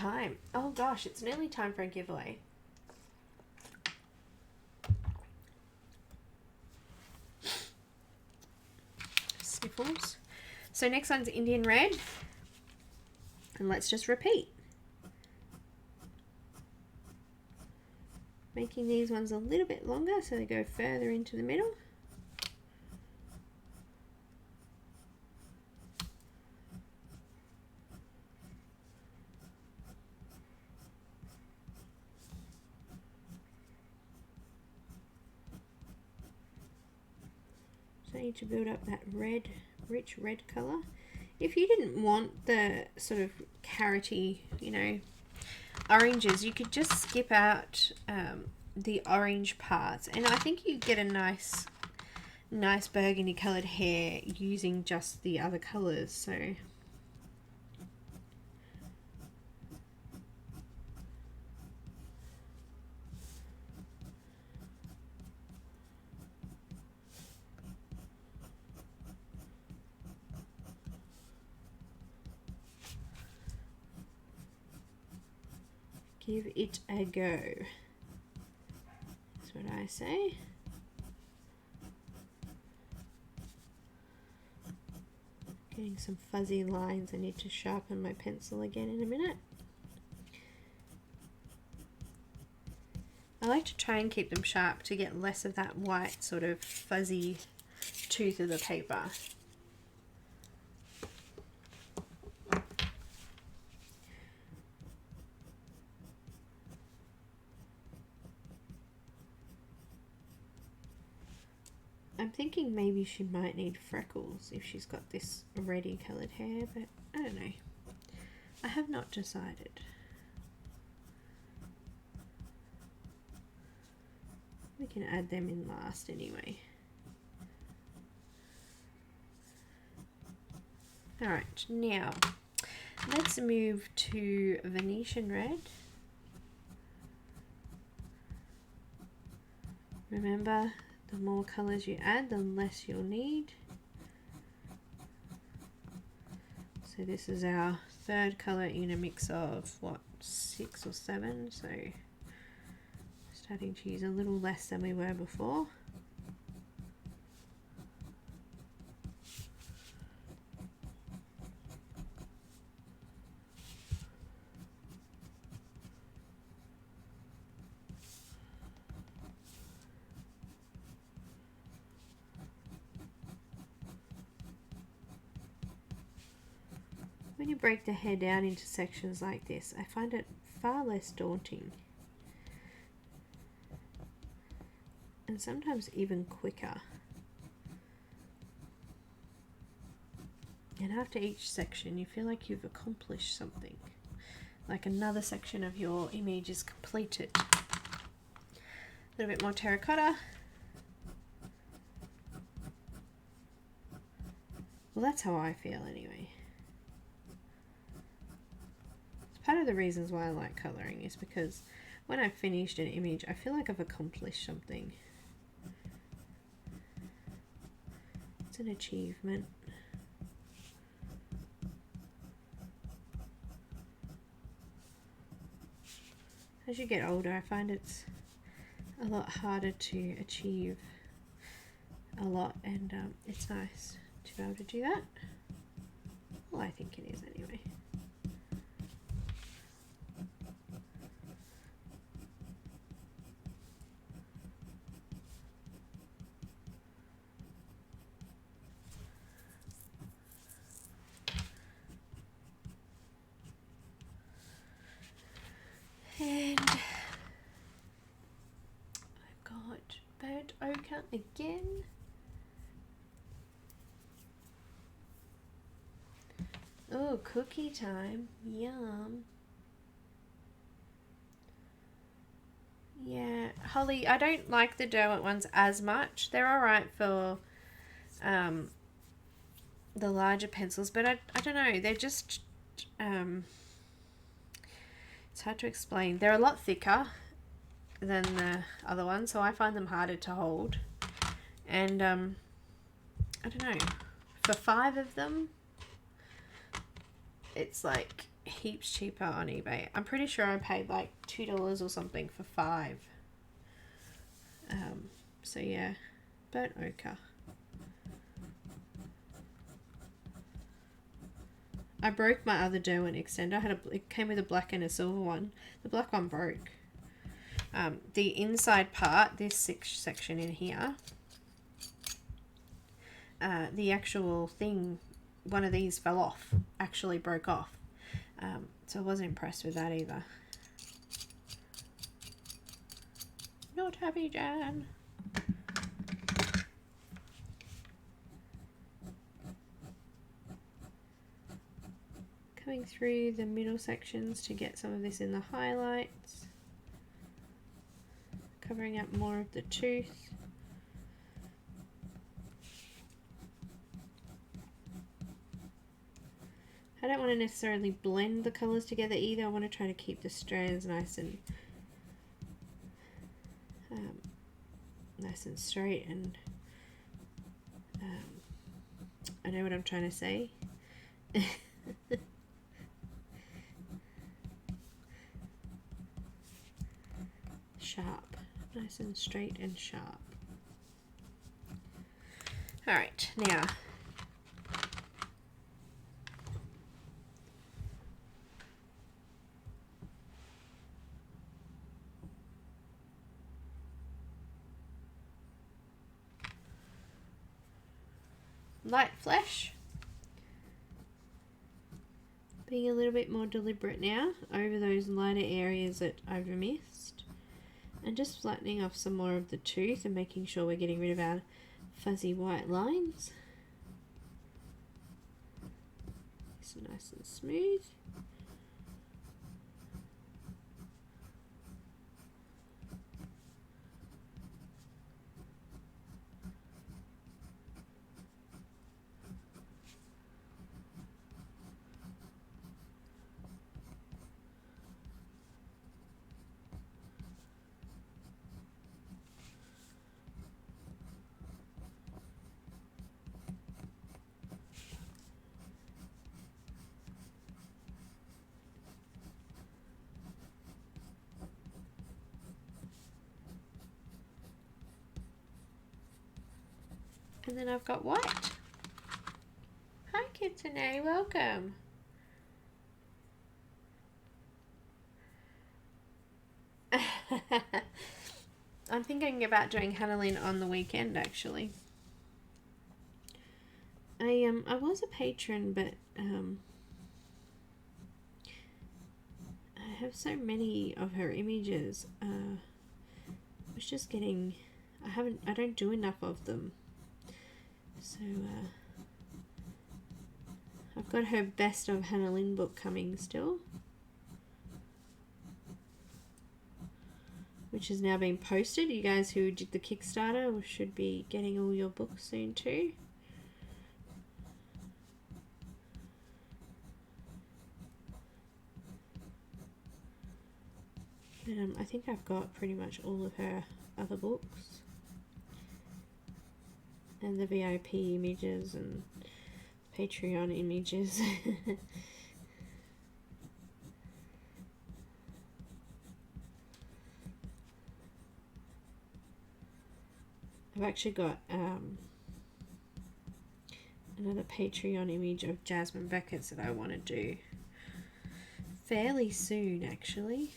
time. Oh gosh, it's nearly time for a giveaway. Sniffles. So next one's Indian Red. And let's just repeat. Making these ones a little bit longer so they go further into the middle. So I need to build up that red, rich red colour. If you didn't want the sort of carroty, you know, oranges, you could just skip out the orange parts, and I think you get a nice burgundy coloured hair using just the other colours. So give it a go. That's what I say. Getting some fuzzy lines. I need to sharpen my pencil again in a minute. I like to try and keep them sharp to get less of that white sort of fuzzy tooth of the paper. I'm thinking maybe she might need freckles if she's got this reddy coloured hair, but I don't know. I have not decided. We can add them in last anyway. Alright, now let's move to Venetian Red. Remember, the more colours you add, the less you'll need. So this is our third colour in a mix of, what, 6 or 7, so starting to use a little less than we were before. When you break the hair down into sections like this, I find it far less daunting. And sometimes even quicker. And after each section, you feel like you've accomplished something. Like another section of your image is completed. A little bit more terracotta. Well, that's how I feel anyway. Part of the reasons why I like colouring is because when I've finished an image, I feel like I've accomplished something. It's an achievement. As you get older, I find it's a lot harder to achieve a lot, and it's nice to be able to do that. Well, I think it is anyway. And I've got burnt ochre again. Oh, cookie time. Yum. Yeah, Holly, I don't like the Derwent ones as much. They're alright for the larger pencils, but I don't know. They're just... it's hard to explain. They're a lot thicker than the other ones, so I find them harder to hold. And I don't know, for 5 of them, it's like heaps cheaper on eBay. I'm pretty sure I paid like $2 or something for 5. So yeah, burnt ochre. I broke my other Derwent extender. It came with a black and a silver one. The black one broke. The inside part, this section in here, the actual thing, one of these fell off, actually broke off. So I wasn't impressed with that either. Not happy, Jan. Coming through the middle sections to get some of this in the highlights. Covering up more of the tooth. I don't want to necessarily blend the colours together either. I want to try to keep the strands nice and straight, and I know what I'm trying to say. Sharp, nice and straight and sharp. All right, now light flesh. Being a little bit more deliberate now over those lighter areas that I've missed. And just flattening off some more of the tooth and making sure we're getting rid of our fuzzy white lines. So nice and smooth. And then I've got white. Hi Kitsune, welcome. I'm thinking about doing Hannah on the weekend actually. I was a patron, but I have so many of her images. I was just getting, I don't do enough of them. So I've got her best of Hannah Lynn book coming still, which has now been posted. You guys who did the Kickstarter should be getting all your books soon too. I think I've got pretty much all of her other books. And the VIP images and Patreon images. I've actually got another Patreon image of Jasmine Beckett's that I want to do fairly soon actually.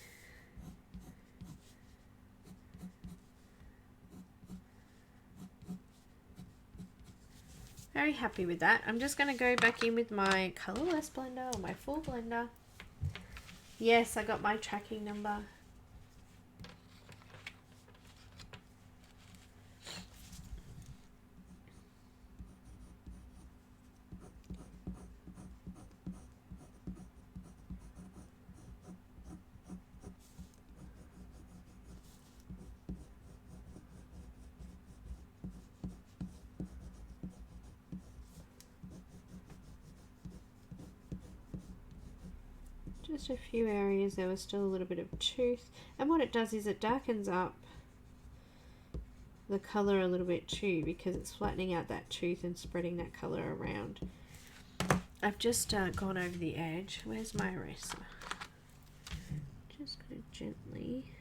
Very happy with that. I'm just going to go back in with my Colorless Blender or my full blender. Yes, I got my tracking number. Just a few areas there was still a little bit of tooth, and what it does is it darkens up the color a little bit too, because it's flattening out that tooth and spreading that color around. I've just gone over the edge. Where's my eraser? Just going to gently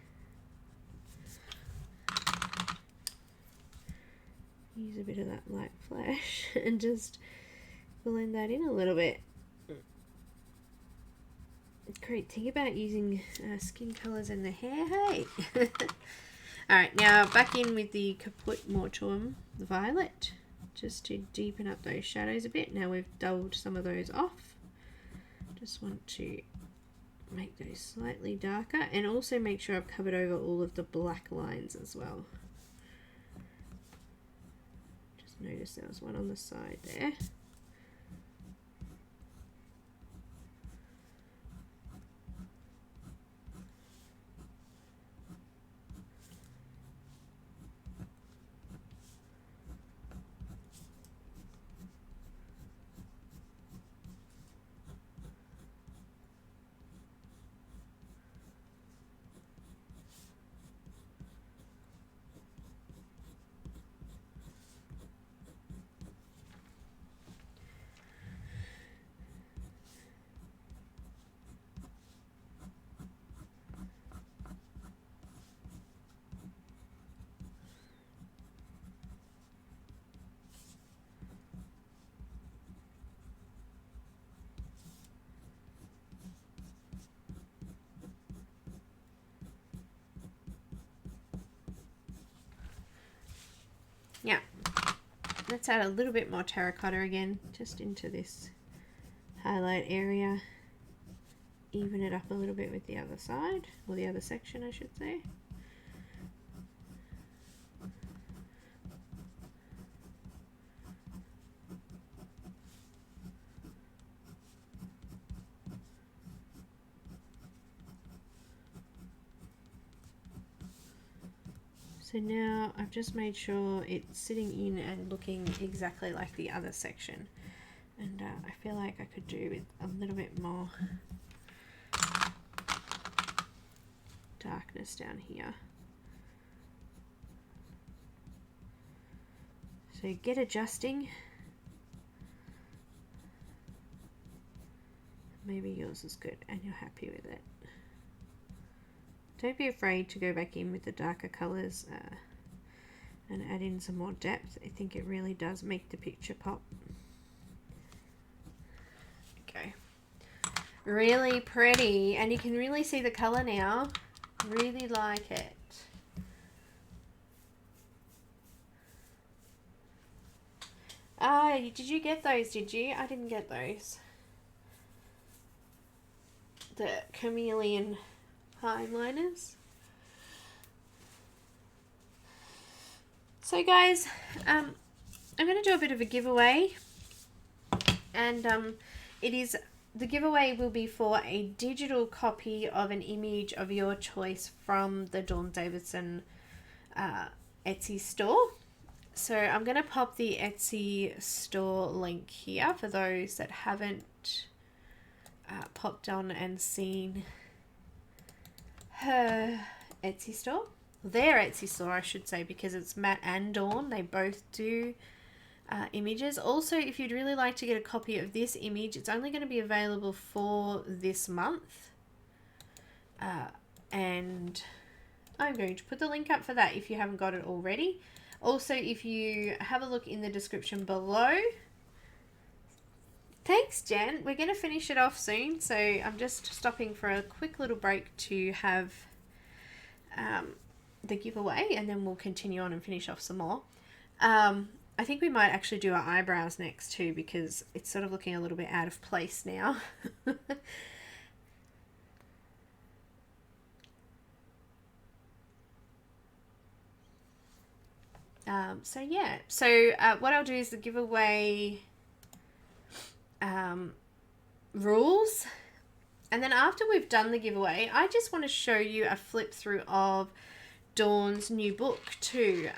use a bit of that light flash and just blend that in a little bit. Great thing about using skin colours in the hair, hey? Alright, now back in with the Caput Mortuum Violet, just to deepen up those shadows a bit. Now we've dulled some of those off. Just want to make those slightly darker and also make sure I've covered over all of the black lines as well. Just notice there was one on the side there. Yeah, let's add a little bit more terracotta again, just into this highlight area. Even it up a little bit with the other side, or the other section I should say. So now I've just made sure it's sitting in and looking exactly like the other section. And I feel like I could do with a little bit more darkness down here. So get adjusting. Maybe yours is good and you're happy with it. Don't be afraid to go back in with the darker colours and add in some more depth. I think it really does make the picture pop. Okay. Really pretty, and you can really see the colour now. Really like it. Ah, did you get those, did you? I didn't get those. The chameleon highliners. So guys, I'm going to do a bit of a giveaway, and the giveaway will be for a digital copy of an image of your choice from the Dawn Davidson Etsy store. So I'm going to pop the Etsy store link here for those that haven't popped on and seen her Etsy store. Their Etsy store, I should say, because it's Matt and Dawn. They both do images. Also, if you'd really like to get a copy of this image, it's only going to be available for this month. And I'm going to put the link up for that if you haven't got it already. Also, if you have a look in the description below. Thanks, Jen. We're going to finish it off soon, so I'm just stopping for a quick little break to have the giveaway, and then we'll continue on and finish off some more. I think we might actually do our eyebrows next too, because it's sort of looking a little bit out of place now. So yeah, so what I'll do is the giveaway rules, and then after we've done the giveaway, I just want to show you a flip through of Dawn's new book too.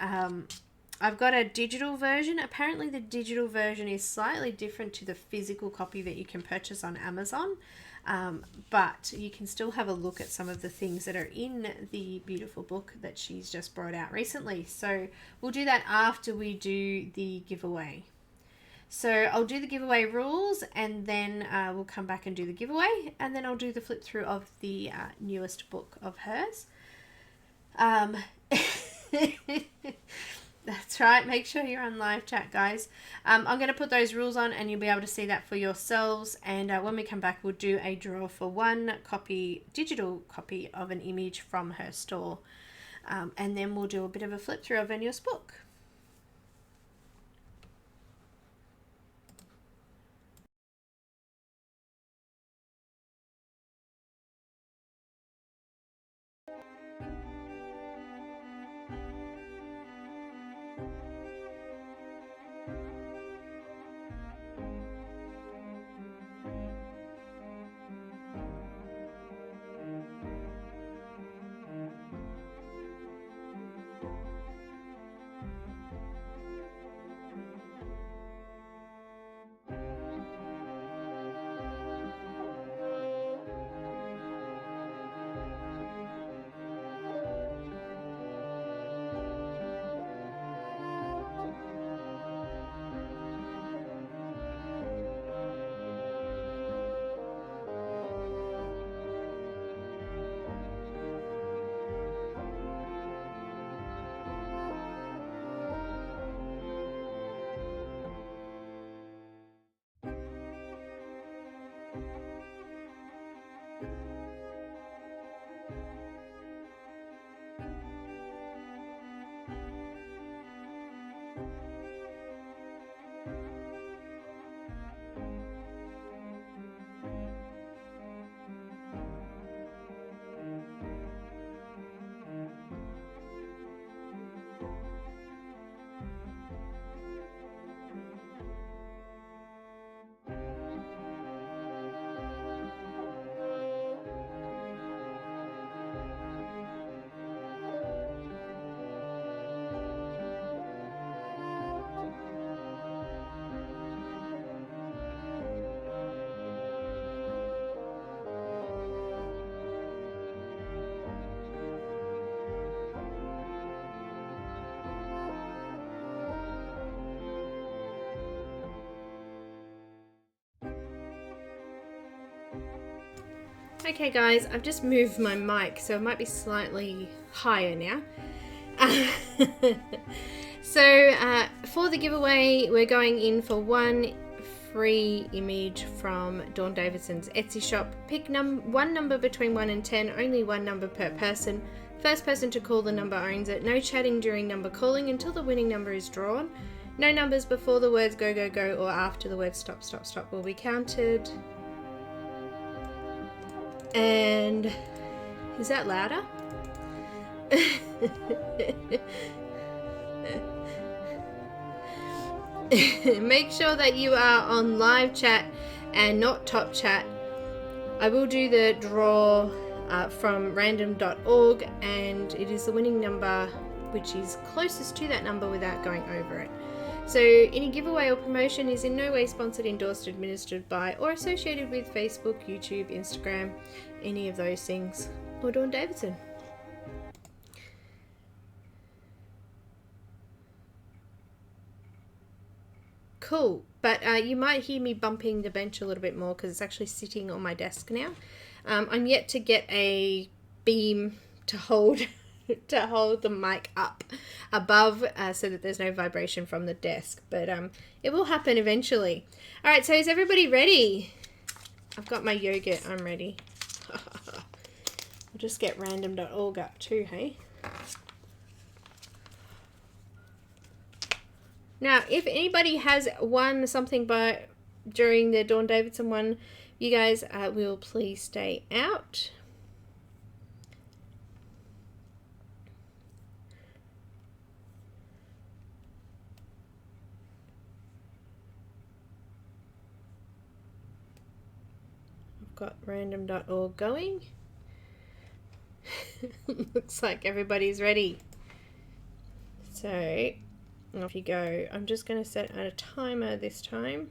I've got a digital version. Apparently the digital version is slightly different to the physical copy that you can purchase on Amazon, but you can still have a look at some of the things that are in the beautiful book that she's just brought out recently. So we'll do that after we do the giveaway. So I'll do the giveaway rules, and then we'll come back and do the giveaway, and then I'll do the flip through of the newest book of hers. That's right, make sure you're on live chat, guys. I'm going to put those rules on and you'll be able to see that for yourselves, and when we come back we'll do a draw for one digital copy of an image from her store, and then we'll do a bit of a flip through of her newest book. Okay guys, I've just moved my mic so it might be slightly higher now. So for the giveaway we're going in for one free image from Dawn Davidson's Etsy shop. Pick one number between 1 and 10, only one number per person. First person to call the number owns it. No chatting during number calling until the winning number is drawn. No numbers before the words go, go, go or after the words stop, stop, stop will be counted. And is that louder? Make sure that you are on live chat and not top chat. I will do the draw from random.org, and it is the winning number which is closest to that number without going over it. So any giveaway or promotion is in no way sponsored, endorsed, administered by, or associated with Facebook, YouTube, Instagram, any of those things, or Dawn Davidson. Cool, but you might hear me bumping the bench a little bit more because it's actually sitting on my desk now. I'm yet to get a beam to hold the mic up above so that there's no vibration from the desk, but it will happen eventually. All right, so is everybody ready? I've got my yogurt, I'm ready. I'll just get random.org up too, hey? Now, if anybody has won something during the Dawn Davidson one, you guys will please stay out. I've got random.org going. Looks like everybody's ready. So off you go. I'm just going to set a timer this time.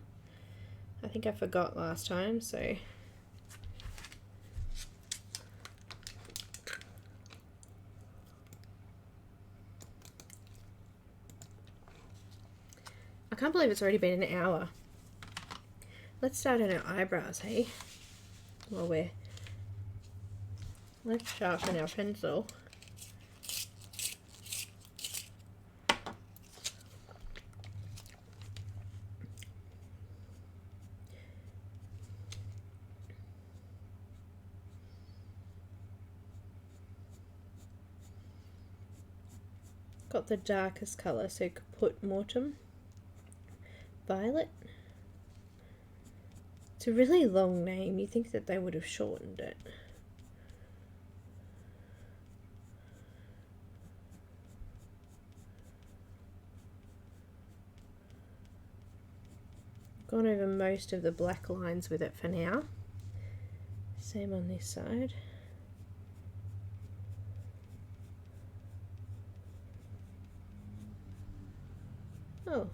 I think I forgot last time, so can't believe it's already been an hour. Let's start on our eyebrows, hey? Let's sharpen our pencil. Got the darkest colour, so you could put Mortem Violet. It's a really long name. You'd think that they would have shortened it. Gone over most of the black lines with it for now. Same on this side. Oh.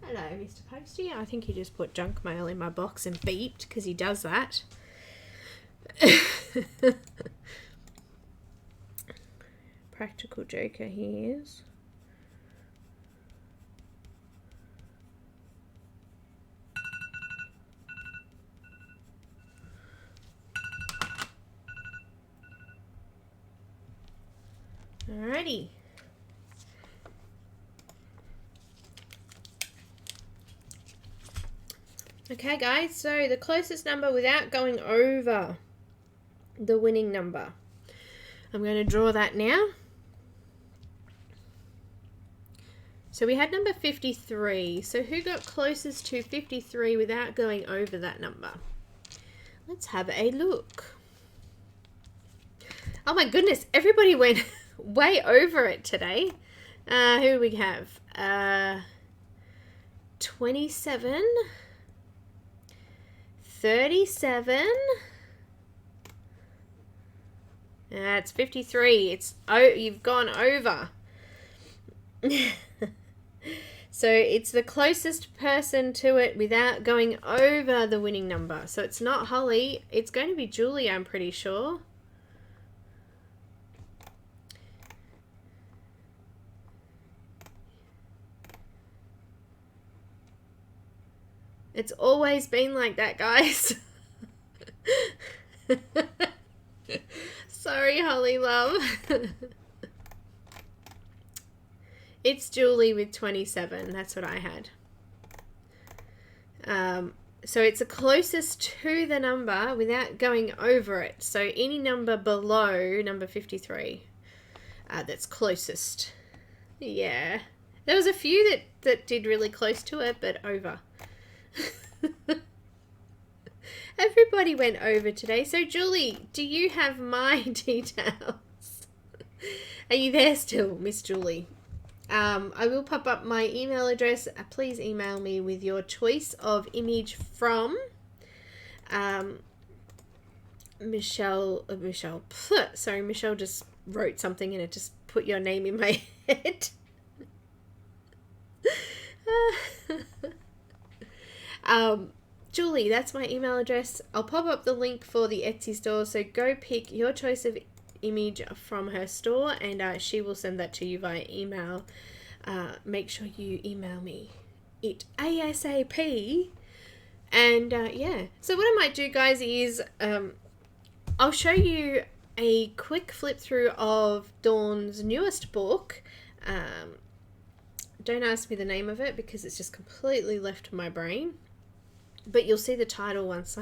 Hello, Mr. Posty. I think he just put junk mail in my box and beeped because he does that. Practical Joker he is. Alrighty. Okay guys, so the closest number without going over the winning number. I'm going to draw that now. So we had number 53. So who got closest to 53 without going over that number? Let's have a look. Oh my goodness, everybody went way over it today. Who do we have? 27... 37. It's 53. You've gone over. So it's the closest person to it without going over the winning number. So it's not Holly. It's going to be Julie, I'm pretty sure. It's always been like that, guys. Sorry, Holly love. It's Julie with 27. That's what I had. So it's the closest to the number without going over it. So any number below number 53 that's closest. Yeah. There was a few that did really close to it, but over. Everybody went over today. So Julie, do you have my details? Are you there still, Miss Julie? I will pop up my email address. Please email me with your choice of image from Michelle. Sorry, Michelle just wrote something and it just put your name in my head. Julie, that's my email address. I'll pop up the link for the Etsy store, so go pick your choice of image from her store and she will send that to you via email. Make sure you email me it ASAP. And yeah, so what I might do, guys, is I'll show you a quick flip through of Dawn's newest book. Don't ask me the name of it because it's just completely left my brain. But you'll see the title once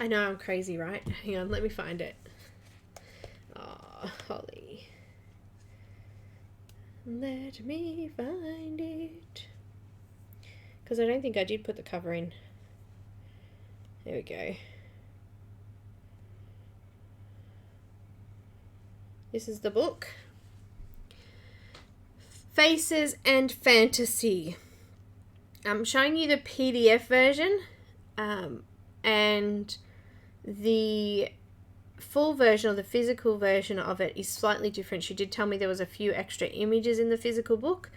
I know I'm crazy, right? Hang on, let me find it. Oh, Holly. Let me find it. Because I don't think I did put the cover in. There we go. This is the book. Faces and Fantasy. I'm showing you the PDF version and the full version or the physical version of it is slightly different. She did tell me there was a few extra images in the physical book,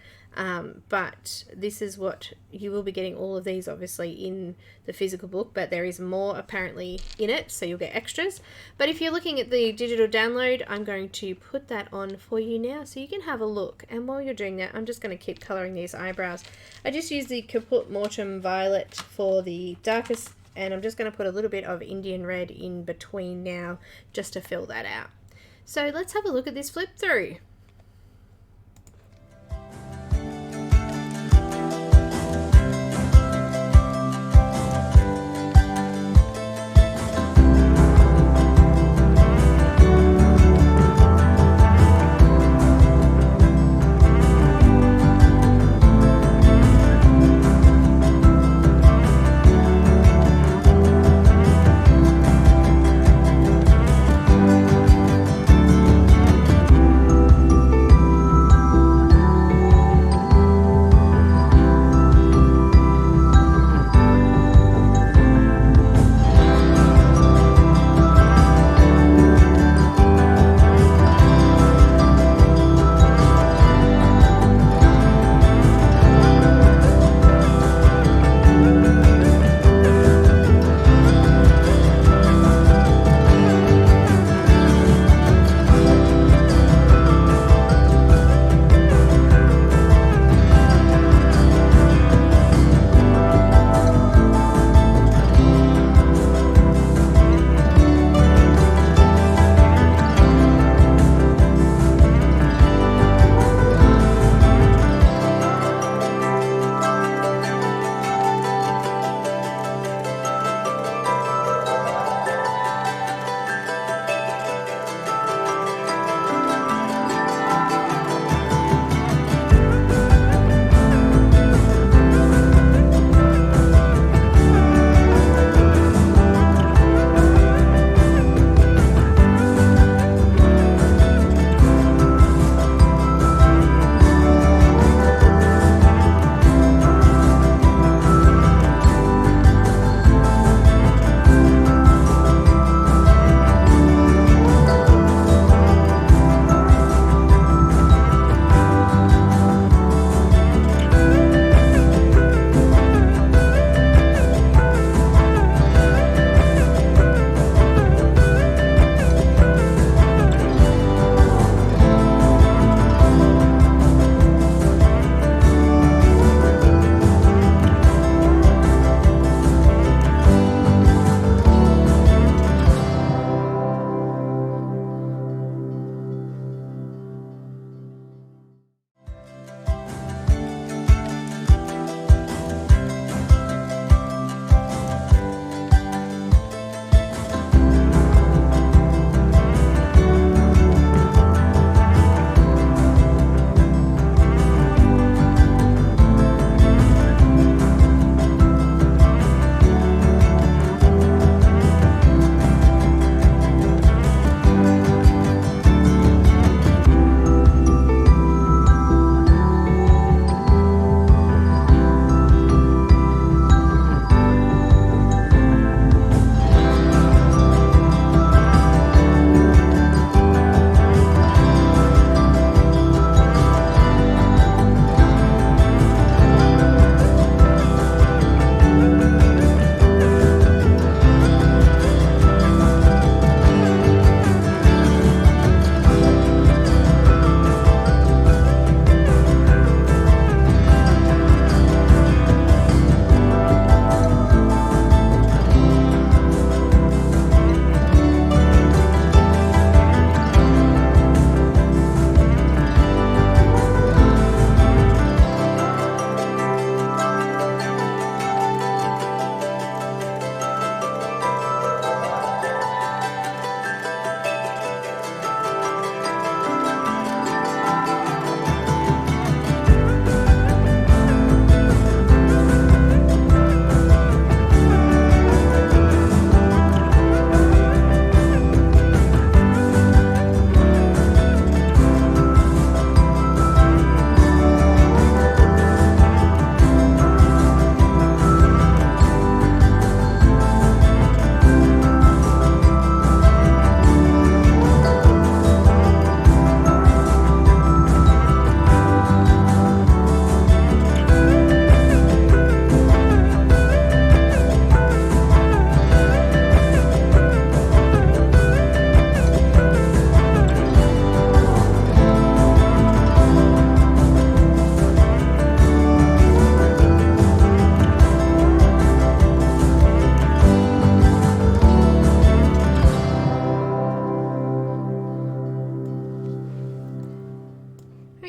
but this is what you will be getting. All of these obviously in the physical book, but there is more apparently in it, so you'll get extras. But if you're looking at the digital download, I'm going to put that on for you now so you can have a look. And while you're doing that, I'm just going to keep coloring these eyebrows. I just used the Caput Mortem Violet for the darkest, and I'm just going to put a little bit of Indian Red in between now just to fill that out. So let's have a look at this flip through.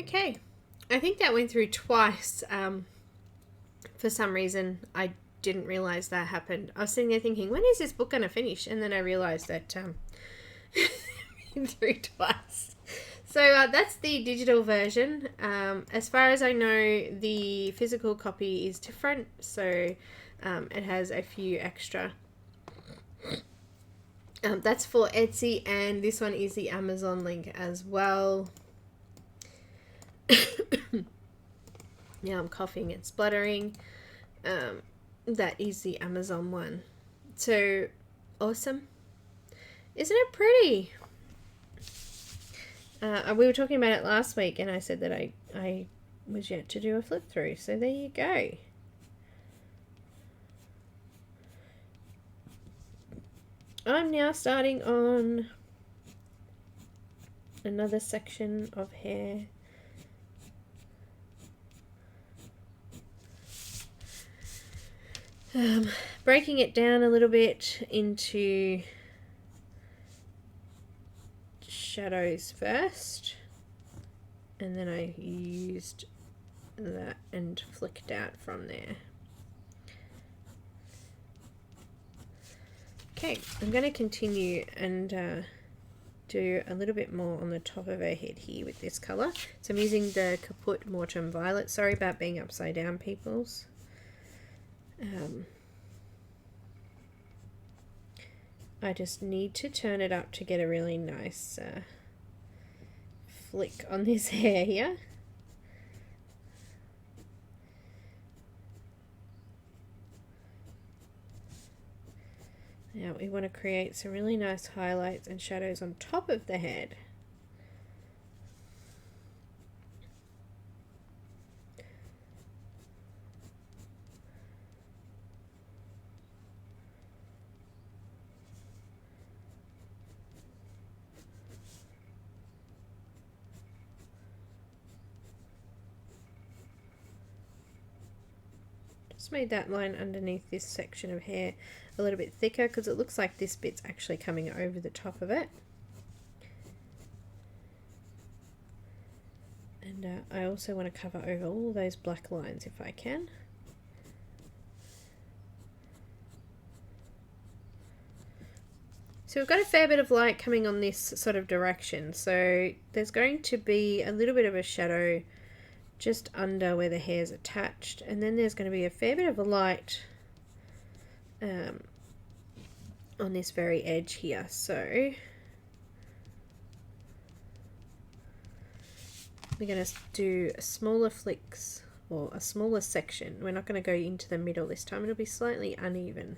Okay, I think that went through twice. For some reason, I didn't realize that happened. I was sitting there thinking, when is this book going to finish? And then I realized that went through twice. So that's the digital version. As far as I know, the physical copy is different, so it has a few extra. That's for Etsy, and this one is the Amazon link as well. Now I'm coughing and spluttering. That is the Amazon one. So awesome. Isn't it pretty? We were talking about it last week, and I said that I was yet to do a flip through. So there you go. I'm now starting on another section of hair. Breaking it down a little bit into shadows first, and then I used that and flicked out from there. Okay, I'm going to continue and do a little bit more on the top of her head here with this colour. So I'm using the Caput Mortem Violet. Sorry about being upside down, peoples. I just need to turn it up to get a really nice flick on this hair here. Now we want to create some really nice highlights and shadows on top of the head. Just made that line underneath this section of hair a little bit thicker because it looks like this bit's actually coming over the top of it. And I also want to cover over all those black lines if I can. So we've got a fair bit of light coming on this sort of direction, so there's going to be a little bit of a shadow just under where the hair's attached, and then there's going to be a fair bit of a light on this very edge here. So we're going to do smaller flicks, or a smaller section. We're not going to go into the middle this time, it'll be slightly uneven.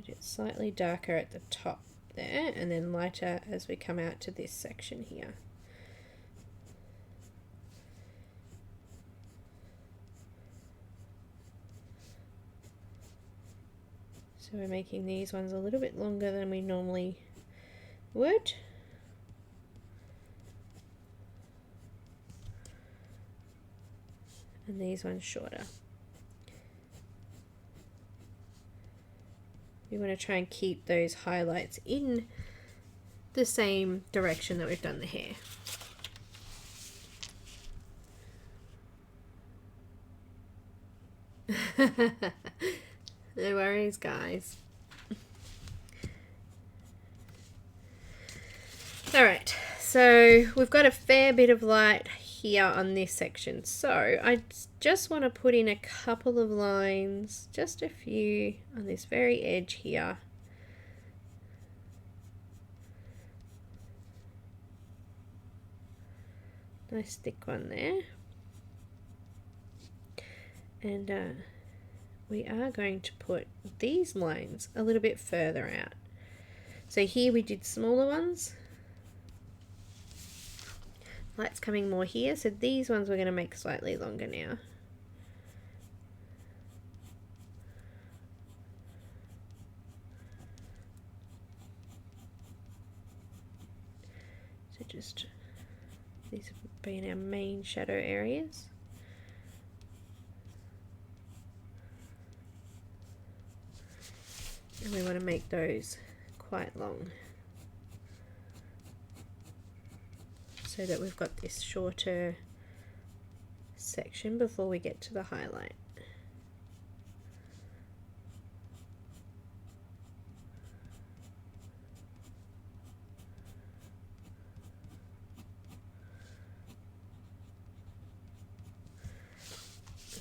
It's slightly darker at the top there, and then lighter as we come out to this section here. So we're making these ones a little bit longer than we normally would. And these ones shorter. We want to try and keep those highlights in the same direction that we've done the hair. No worries, guys. Alright, so we've got a fair bit of light here on this section, so I just want to put in a couple of lines, just a few on this very edge here. Nice thick one there. And we are going to put these lines a little bit further out. So here we did smaller ones. Light's coming more here, so these ones we're going to make slightly longer now. So just, these will be in our main shadow areas. make those quite long so that we've got this shorter section before we get to the highlight.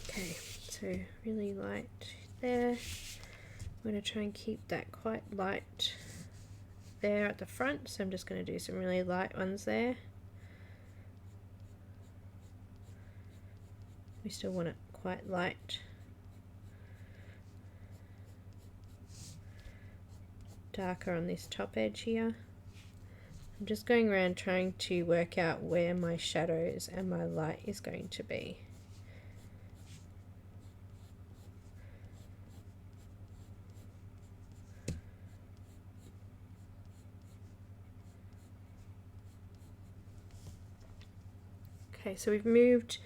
Okay, so really light there. I'm going to try and keep that quite light there at the front, so I'm just going to do some really light ones there. We still want it quite light. Darker on this top edge here. I'm just going around trying to work out where my shadows and my light is going to be. Okay, so we've moved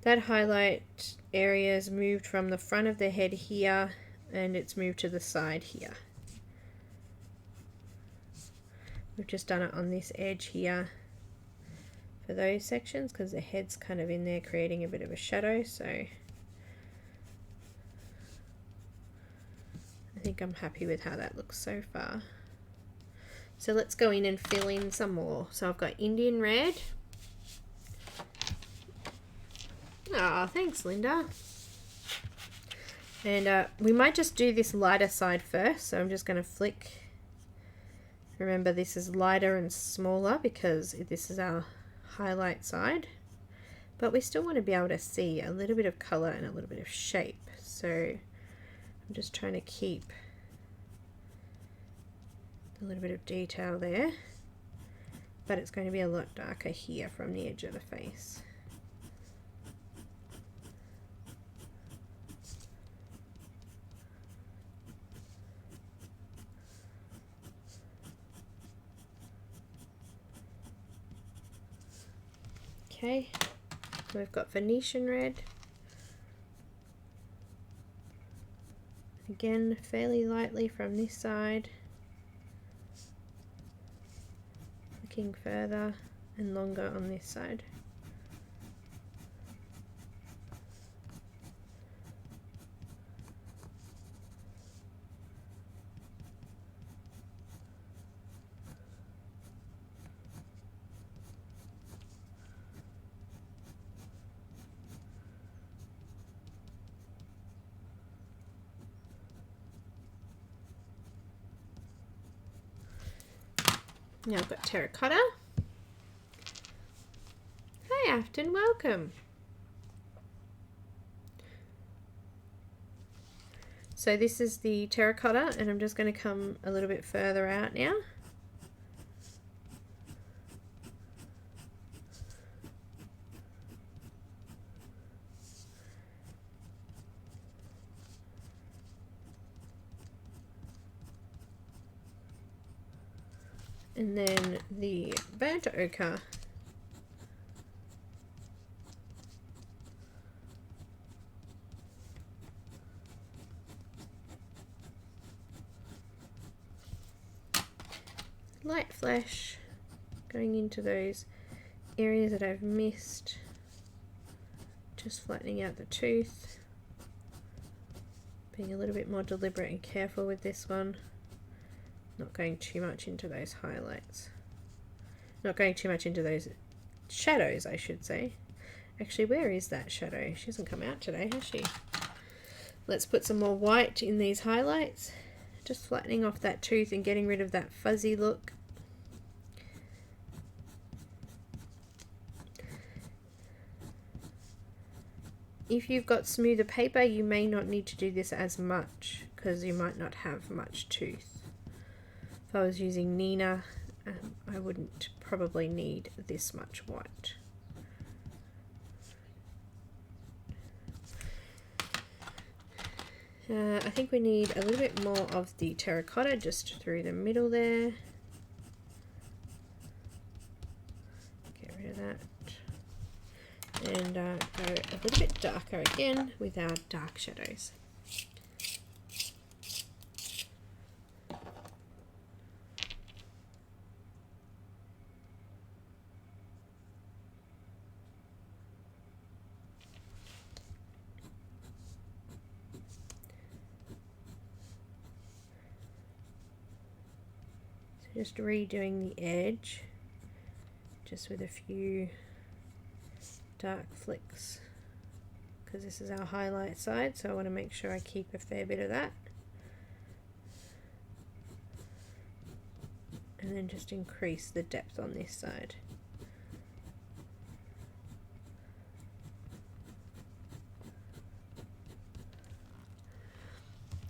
that highlight area is moved from the front of the head here and it's moved to the side here. We've just done it on this edge here for those sections because the head's kind of in there creating a bit of a shadow, so I think I'm happy with how that looks so far. So let's go in and fill in some more. So I've got Indian Red. Oh, thanks, Linda. And we might just do this lighter side first, so I'm just going to flick. Remember, this is lighter and smaller because this is our highlight side, but we still want to be able to see a little bit of color and a little bit of shape, so I'm just trying to keep a little bit of detail there, but it's going to be a lot darker here from the edge of the face. Okay, we've got Venetian Red. Again, fairly lightly from this side. Looking further and longer on this side. Now I've got terracotta. Hi Afton, welcome. So this is the terracotta and I'm just going to come a little bit further out now. And then the burnt ochre. Light flesh, going into those areas that I've missed. Just flattening out the tooth. Being a little bit more deliberate and careful with this one. Not going too much into those highlights. Not going too much into those shadows, I should say. Actually, where is that shadow? She hasn't come out today, has she? Let's put some more white in these highlights. Just flattening off that tooth and getting rid of that fuzzy look. If you've got smoother paper, you may not need to do this as much because you might not have much tooth. If I was using Neenah, I wouldn't probably need this much white. I think we need a little bit more of the terracotta just through the middle there. Get rid of that. And go a little bit darker again with our dark shadows. Just redoing the edge, just with a few dark flicks, because this is our highlight side, so I want to make sure I keep a fair bit of that. And then just increase the depth on this side.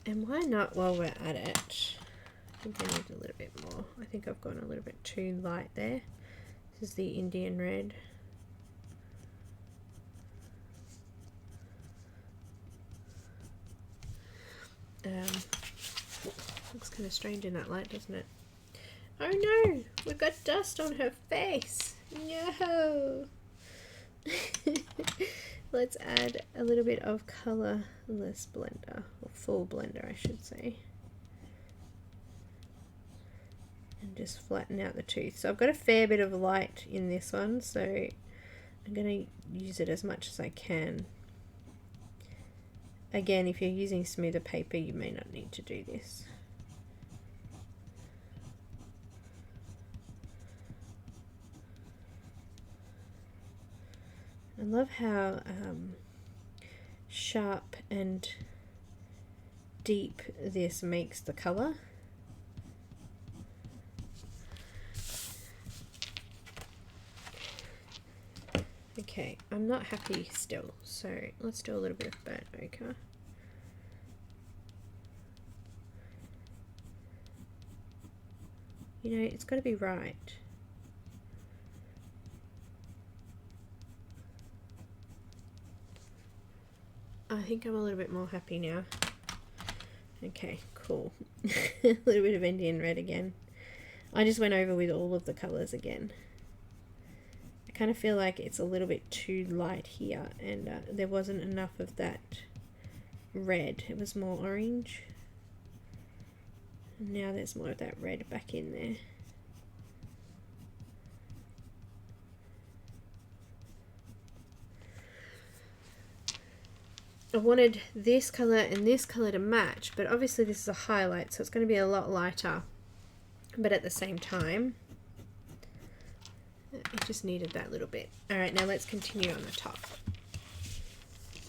And why not, while we're at it, I think I need a little bit more. I think I've gone a little bit too light there. This is the Indian Red. Looks kind of strange in that light, doesn't it? Oh no, we've got dust on her face. No. Let's add a little bit of Colorless Blender, or full blender I should say. And just flatten out the tooth. So I've got a fair bit of light in this one, so I'm going to use it as much as I can. Again, if you're using smoother paper, you may not need to do this. I love how sharp and deep this makes the color. Okay, I'm not happy still, so let's do a little bit of burnt ochre. You know, it's got to be right. I think I'm a little bit more happy now. Okay, cool. A little bit of Indian Red again. I just went over with all of the colours again. I kind of feel like it's a little bit too light here, and there wasn't enough of that red. It was more orange. And now there's more of that red back in there. I wanted this colour and this colour to match, but obviously this is a highlight, so it's going to be a lot lighter. But at the same time, it just needed that little bit. Alright, now let's continue on the top.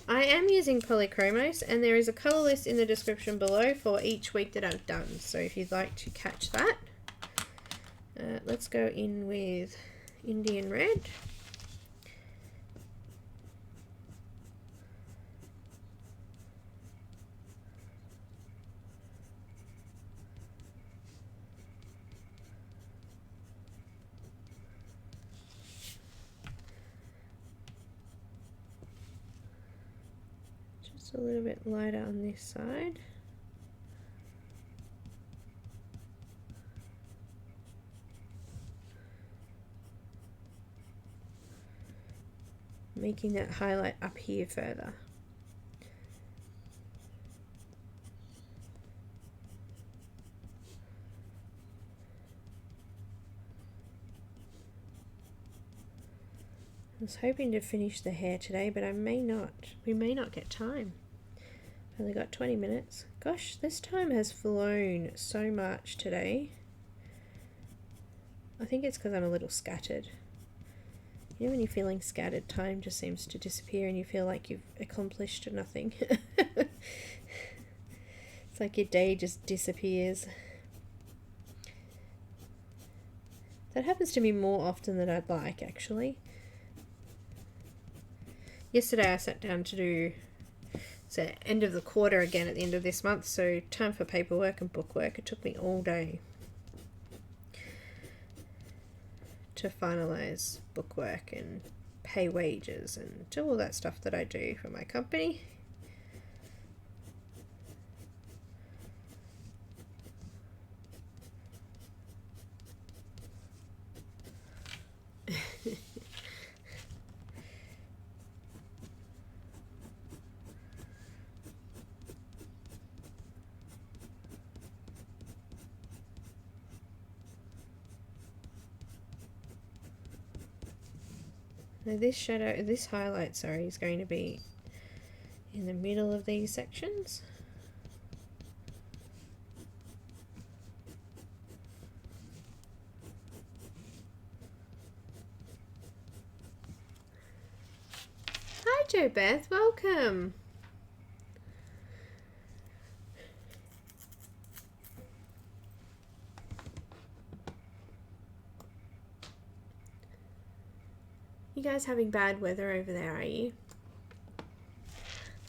I am using Polychromos, and there is a colour list in the description below for each week that I've done, so if you'd like to catch that. Let's go in with Indian Red. A little bit lighter on this side. Making that highlight up here further. I was hoping to finish the hair today, but I may not. We may not get time. I've only got 20 minutes. Gosh, this time has flown so much today. I think it's because I'm a little scattered. You know when you're feeling scattered, time just seems to disappear and you feel like you've accomplished nothing. It's like your day just disappears. That happens to me more often than I'd like, actually. Yesterday I sat down to do, it's the end of the quarter again at the end of this month, so time for paperwork and bookwork. It took me all day to finalise bookwork and pay wages and do all that stuff that I do for my company. Now this highlight, sorry, is going to be in the middle of these sections. Jo Beth, welcome. You guys having bad weather over there, are you?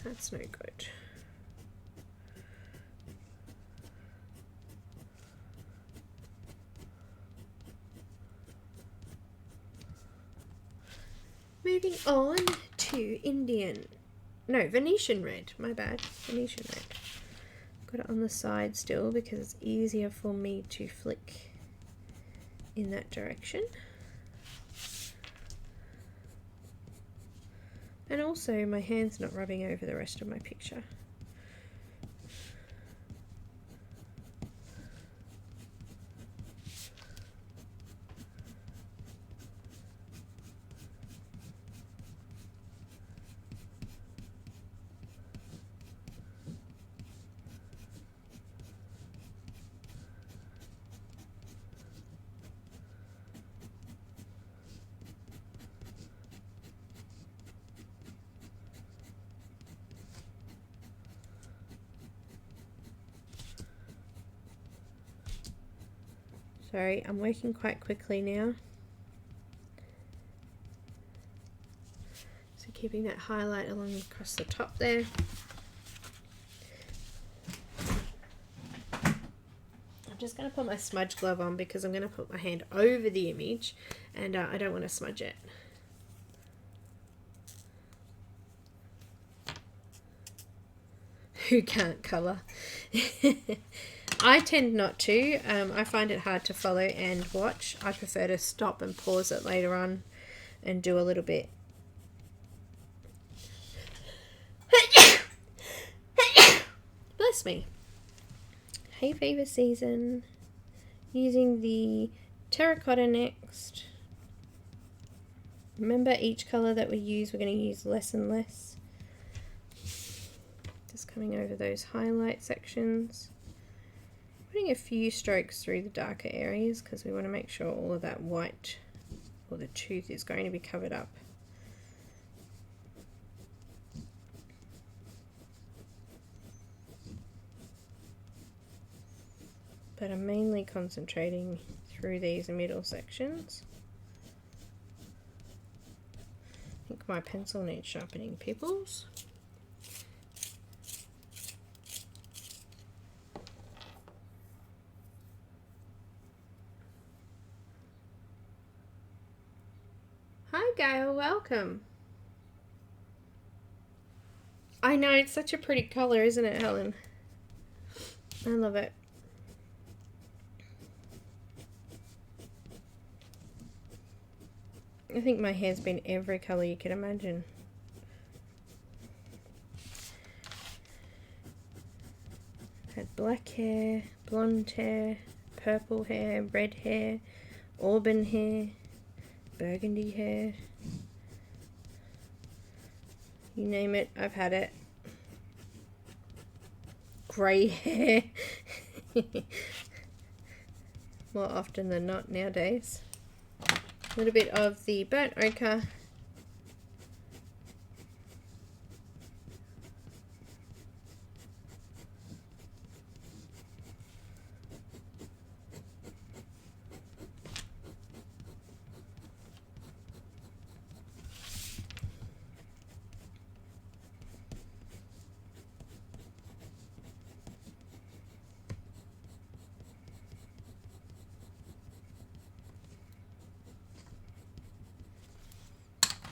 That's no good. Moving on to Venetian Red, my bad, Venetian Red. Got it on the side still because it's easier for me to flick in that direction. And also my hand's not rubbing over the rest of my picture. Sorry, I'm working quite quickly now. So keeping that highlight along across the top there. I'm just going to put my smudge glove on because I'm going to put my hand over the image and I don't want to smudge it. Who can't colour? I tend not to. I find it hard to follow and watch. I prefer to stop and pause it later on and do a little bit. Bless me. Hay fever season. Using the terracotta next. Remember, each colour that we use, we're going to use less and less. Just coming over those highlight sections. Putting a few strokes through the darker areas because we want to make sure all of that white or the tooth is going to be covered up. But I'm mainly concentrating through these middle sections. I think my pencil needs sharpening, peoples. Hi Gail, welcome. I know, it's such a pretty colour, isn't it, Helen? I love it. I think my hair's been every colour you can imagine. Had black hair, blonde hair, purple hair, red hair, auburn hair, burgundy hair, you name it, I've had it. Grey hair. More often than not nowadays. A little bit of the burnt ochre.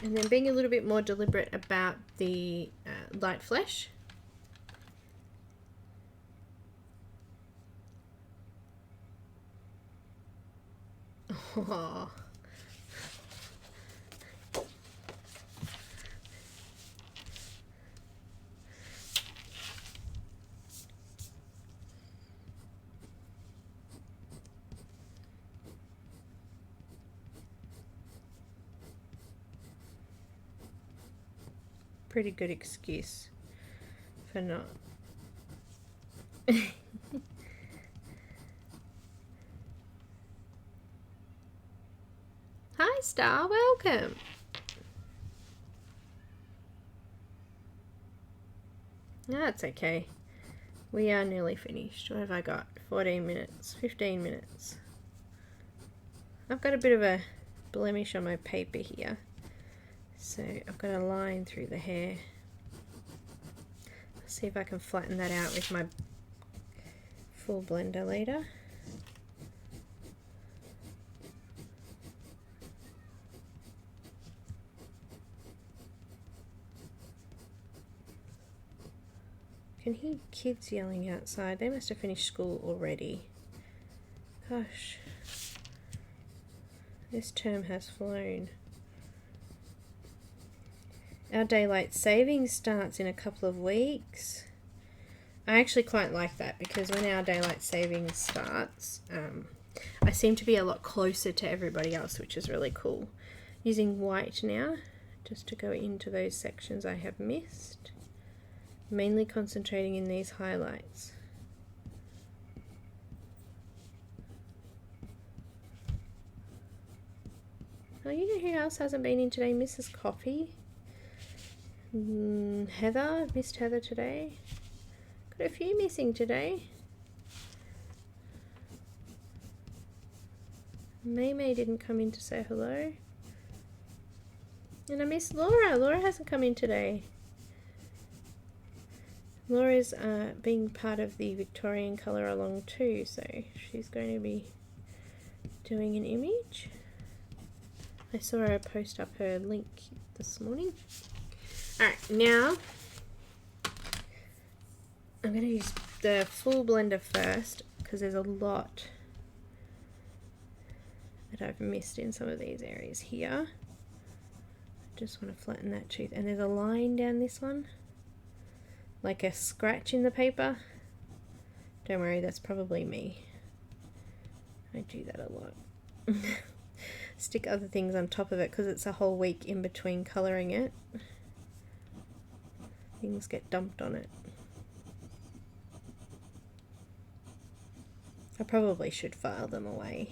And then being a little bit more deliberate about the light flesh. Oh. Pretty good excuse for not. Hi Star, welcome. No, that's okay. We are nearly finished. What have I got? 14 minutes, 15 minutes. I've got a bit of a blemish on my paper here. So I've got a line through the hair. I'll see if I can flatten that out with my full blender later. I can hear kids yelling outside. They must have finished school already. Gosh. This term has flown. Our daylight savings starts in a couple of weeks. I actually quite like that because when our daylight savings starts, I seem to be a lot closer to everybody else, which is really cool. Using white now, just to go into those sections I have missed. Mainly concentrating in these highlights. Oh, you know who else hasn't been in today? Mrs. Coffee. Heather. Missed Heather today. Got a few missing today. May didn't come in to say hello. And I missed Laura. Laura hasn't come in today. Laura's being part of the Victorian colour along too, so she's going to be doing an image. I saw her post up her link this morning. Alright, now I'm going to use the full blender first because there's a lot that I've missed in some of these areas here. I just want to flatten that tooth, and there's a line down this one. Like a scratch in the paper. Don't worry, that's probably me. I do that a lot. Stick other things on top of it because it's a whole week in between colouring it. Things get dumped on it. I probably should file them away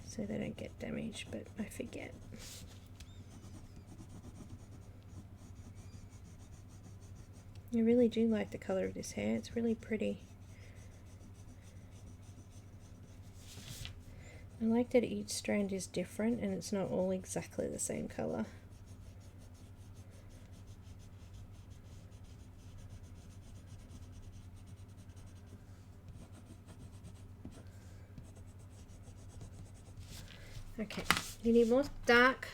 so they don't get damaged, but I forget. I really do like the colour of this hair, it's really pretty. I like that each strand is different and it's not all exactly the same colour. Okay, you need more dark.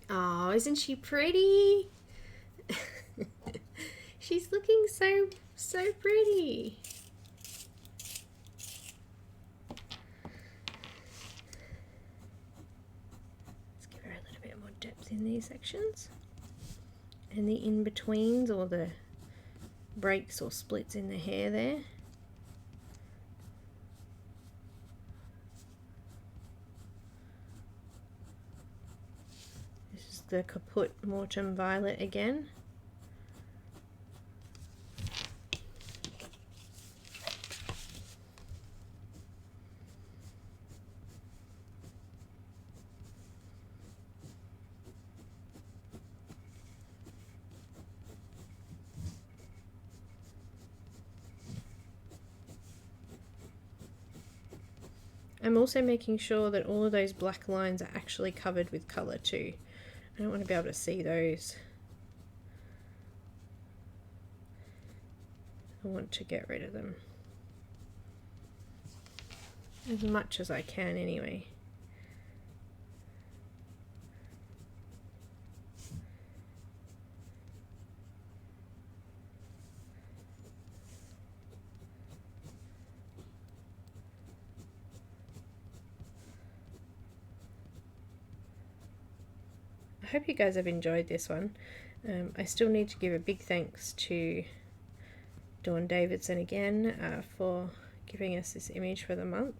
Oh, isn't she pretty? She's looking so pretty. Let's give her a little bit more depth in these sections. And the in-betweens or the breaks or splits in the hair there. This is the Caput Mortem Violet again. I'm also making sure that all of those black lines are actually covered with colour too. I don't want to be able to see those. I want to get rid of them. As much as I can anyway. I hope you guys have enjoyed this one. I still need to give a big thanks to Dawn Davidson again for giving us this image for the month.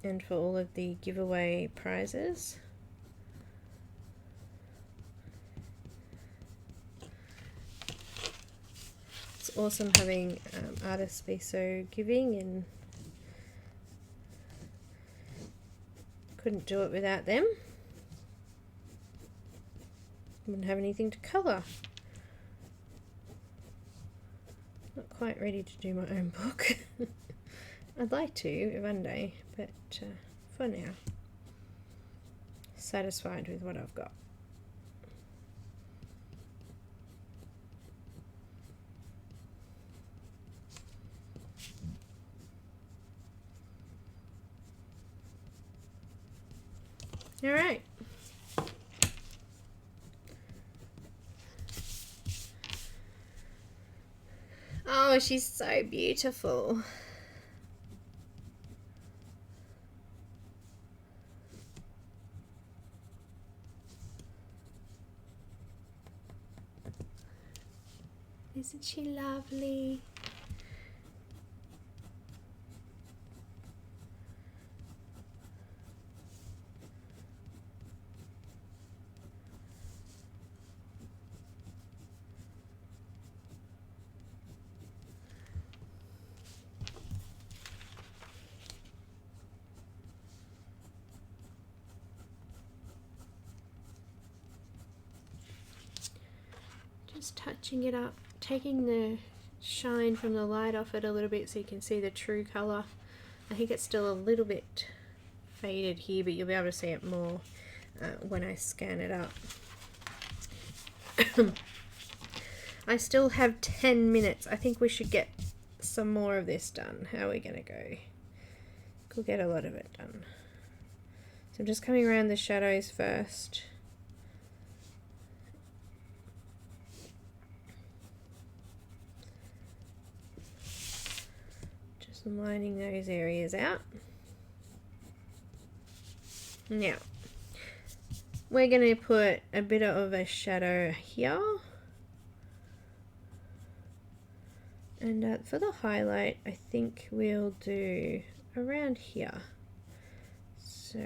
And for all of the giveaway prizes. It's awesome having artists be so giving, and couldn't do it without them. Wouldn't have anything to colour. Not quite ready to do my own book. I'd like to one day, but for now, satisfied with what I've got. All right. Oh, she's so beautiful. Isn't she lovely? Just touching it up, taking the shine from the light off it a little bit so you can see the true colour. I think it's still a little bit faded here, but you'll be able to see it more when I scan it up. I still have 10 minutes. I think we should get some more of this done. How are we going to go? We'll get a lot of it done. So I'm just coming around the shadows first. Just lining those areas out. Now, we're going to put a bit of a shadow here. And for the highlight, I think we'll do around here. So,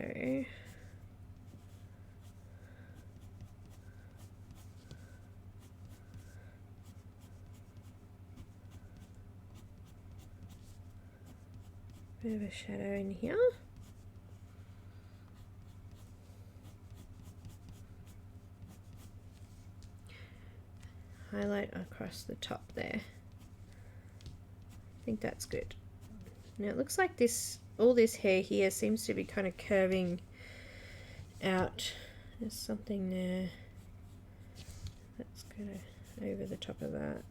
bit of a shadow in here. Highlight across the top there. I think that's good. Now it looks like this, all this hair here seems to be kind of curving out. There's something there. Let's go over the top of that.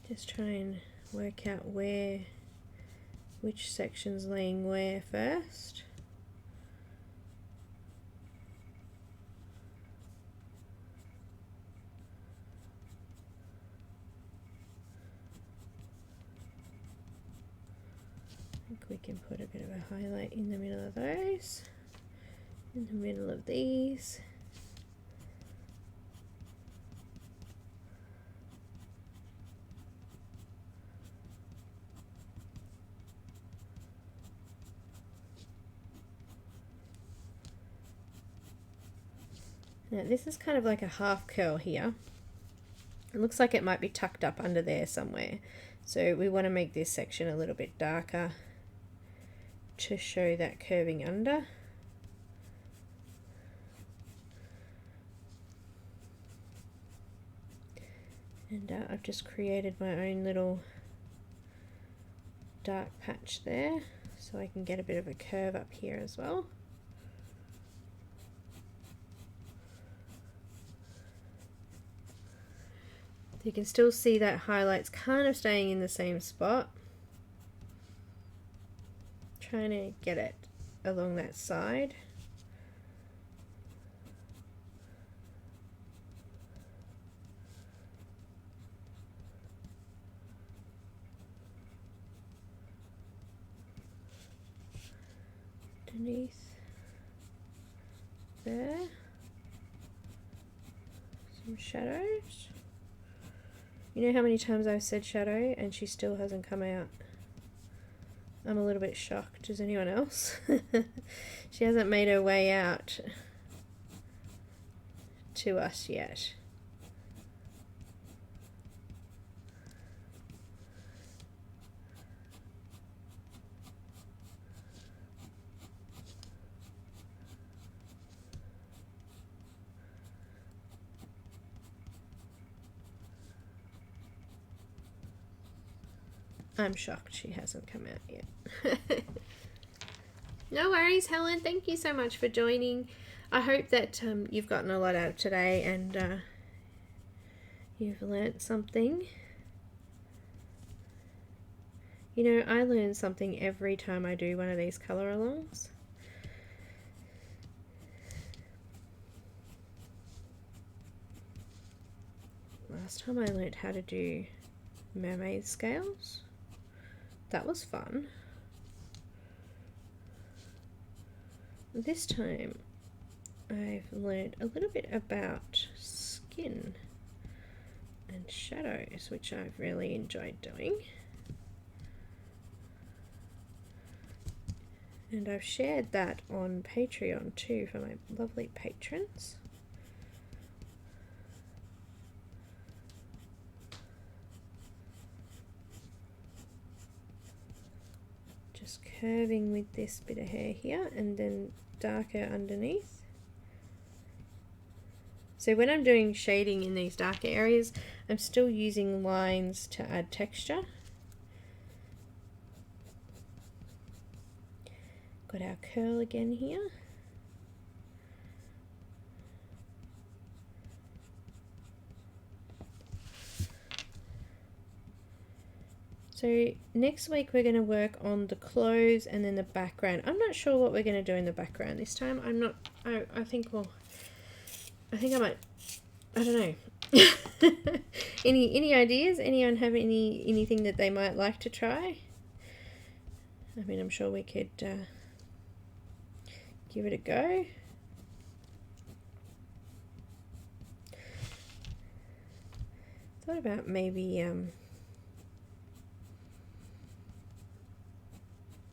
Just try and work out which section's laying where first. I think we can put a bit of a highlight in the middle of those, in the middle of these. Now this is kind of like a half curl here. It looks like it might be tucked up under there somewhere. So we want to make this section a little bit darker to show that curving under. And I've just created my own little dark patch there so I can get a bit of a curve up here as well. You can still see that highlight's kind of staying in the same spot. Trying to get it along that side. Underneath there. Some shadows. You know how many times I've said shadow and she still hasn't come out? I'm a little bit shocked. Is anyone else? She hasn't made her way out to us yet. I'm shocked she hasn't come out yet. No worries, Helen. Thank you so much for joining. I hope that you've gotten a lot out of today and you've learnt something. You know, I learn something every time I do one of these colour alongs. Last time I learnt how to do mermaid scales. That was fun. This time I've learnt a little bit about skin and shadows, which I've really enjoyed doing. And I've shared that on Patreon too for my lovely patrons. Just curving with this bit of hair here and then darker underneath. So when I'm doing shading in these darker areas, I'm still using lines to add texture. Got our curl again here. So next week we're going to work on the clothes and then the background. I'm not sure what we're going to do in the background this time. I'm not, I think I might, I don't know. Any ideas? Anyone have anything that they might like to try? I mean, I'm sure we could give it a go. Thought about maybe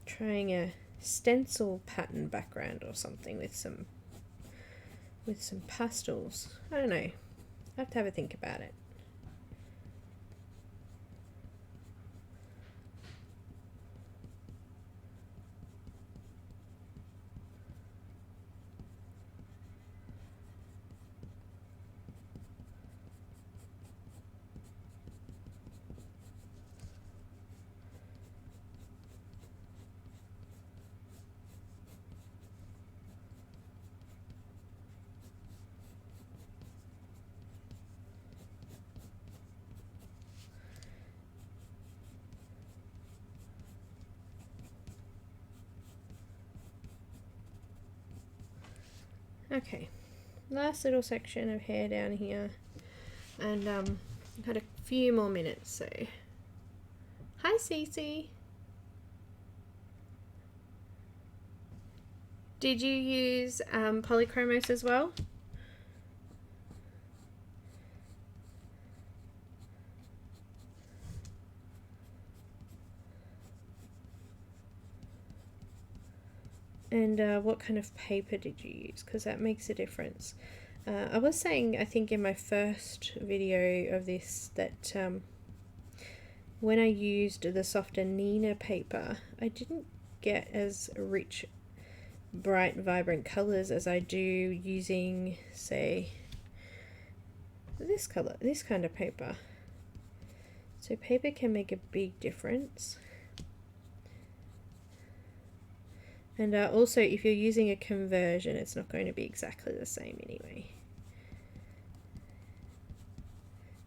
trying a stencil pattern background or something with some pastels. I don't know. I have to have a think about it. Okay, last little section of hair down here, and I've got a few more minutes, so hi Cece. Did you use Polychromos as well? And what kind of paper did you use? Because that makes a difference. I was saying, I think in my first video of this, that when I used the softer Neenah paper, I didn't get as rich, bright, vibrant colours as I do using, say, this colour, this kind of paper. So paper can make a big difference. And also, if you're using a conversion, it's not going to be exactly the same anyway.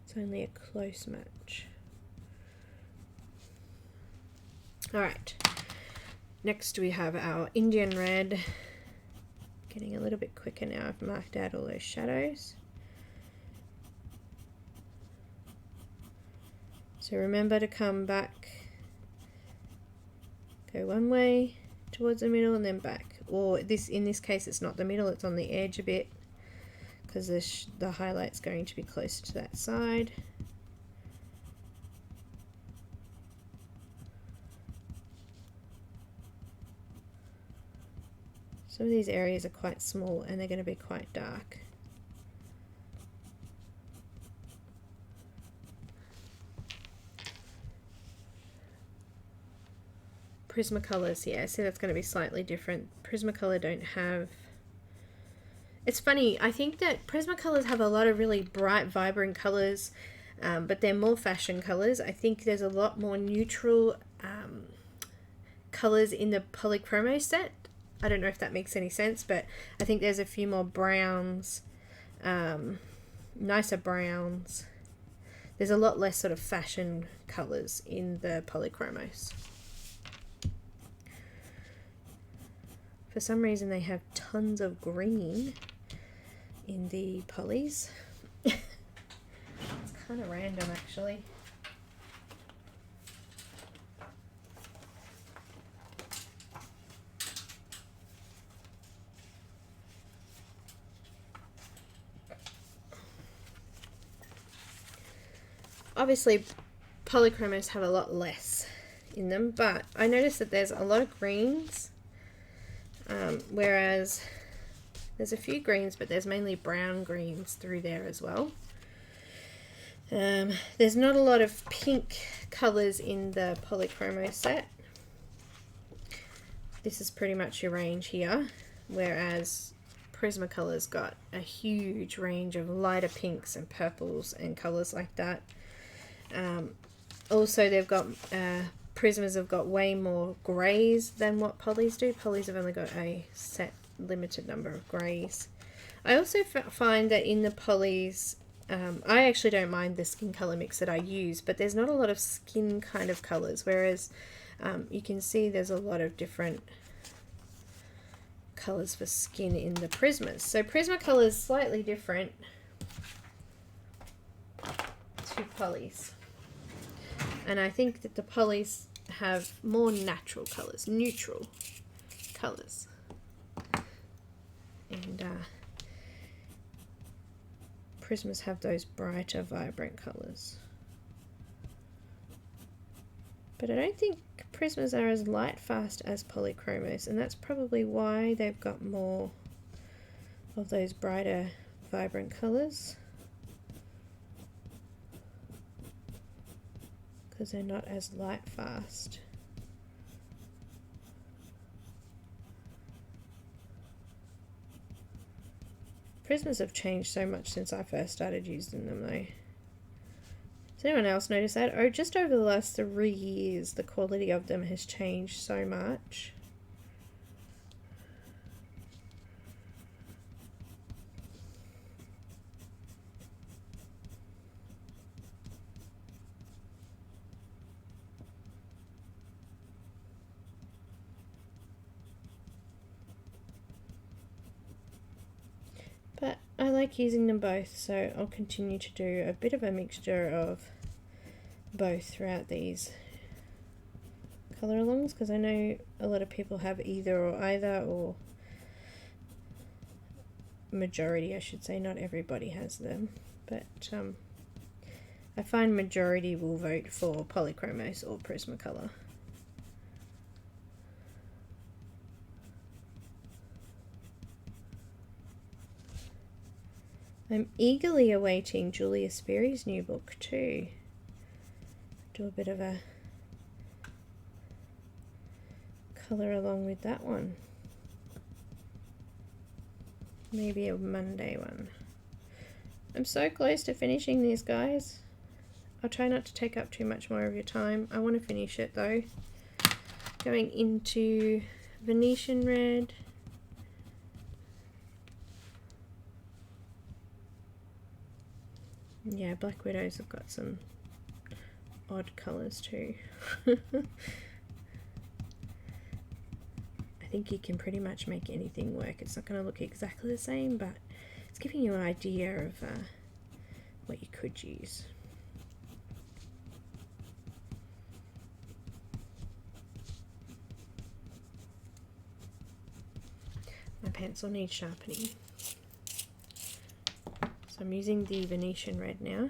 It's only a close match. Alright, next we have our Indian Red. Getting a little bit quicker now, I've marked out all those shadows. So remember to come back, go one way towards the middle and then back, or in this case it's not the middle, it's on the edge a bit, because the highlight's going to be closer to that side. Some of these areas are quite small and they're going to be quite dark. Prismacolors, yeah, see that's going to be slightly different. Prismacolor don't have... It's funny, I think that Prismacolors have a lot of really bright, vibrant colours, but they're more fashion colors. I think there's a lot more neutral colors in the Polychromos set. I don't know if that makes any sense, but I think there's a few more browns, nicer browns. There's a lot less sort of fashion colors in the Polychromos. For some reason they have tons of green in the polys. It's kind of random actually. Obviously Polychromos have a lot less in them, but I noticed that there's a lot of greens, whereas there's a few greens, but there's mainly brown greens through there as well. There's not a lot of pink colors in the Polychromos set. This is pretty much your range here, whereas Prismacolor's got a huge range of lighter pinks and purples and colors like that. Also they've got Prismas have got way more greys than what Polys do. Polys have only got a set limited number of greys. I also find that in the Polys, I actually don't mind the skin color mix that I use, but there's not a lot of skin kind of colors, whereas you can see there's a lot of different colors for skin in the Prismas. So Prismacolor is slightly different to Polys. And I think that the Polys have more natural colors, neutral colors. And Prismas have those brighter, vibrant colors. But I don't think Prismas are as light fast as Polychromos, and that's probably why they've got more of those brighter, vibrant colors. Because they're not as light fast. Prismas have changed so much since I first started using them though. Does anyone else notice that? Oh, just over the last 3 years the quality of them has changed so much. But I like using them both, so I'll continue to do a bit of a mixture of both throughout these colour alongs, because I know a lot of people have either or either, or majority I should say, not everybody has them, but I find majority will vote for Polychromos or Prismacolor. I'm eagerly awaiting Julia Sperry's new book too. Do a bit of a colour along with that one. Maybe a Monday one. I'm so close to finishing these, guys. I'll try not to take up too much more of your time. I want to finish it though. Going into Venetian Red. Yeah, Black Widows have got some odd colours too. I think you can pretty much make anything work. It's not going to look exactly the same, but it's giving you an idea of what you could use. My pencil needs sharpening. So I'm using the Venetian Red now.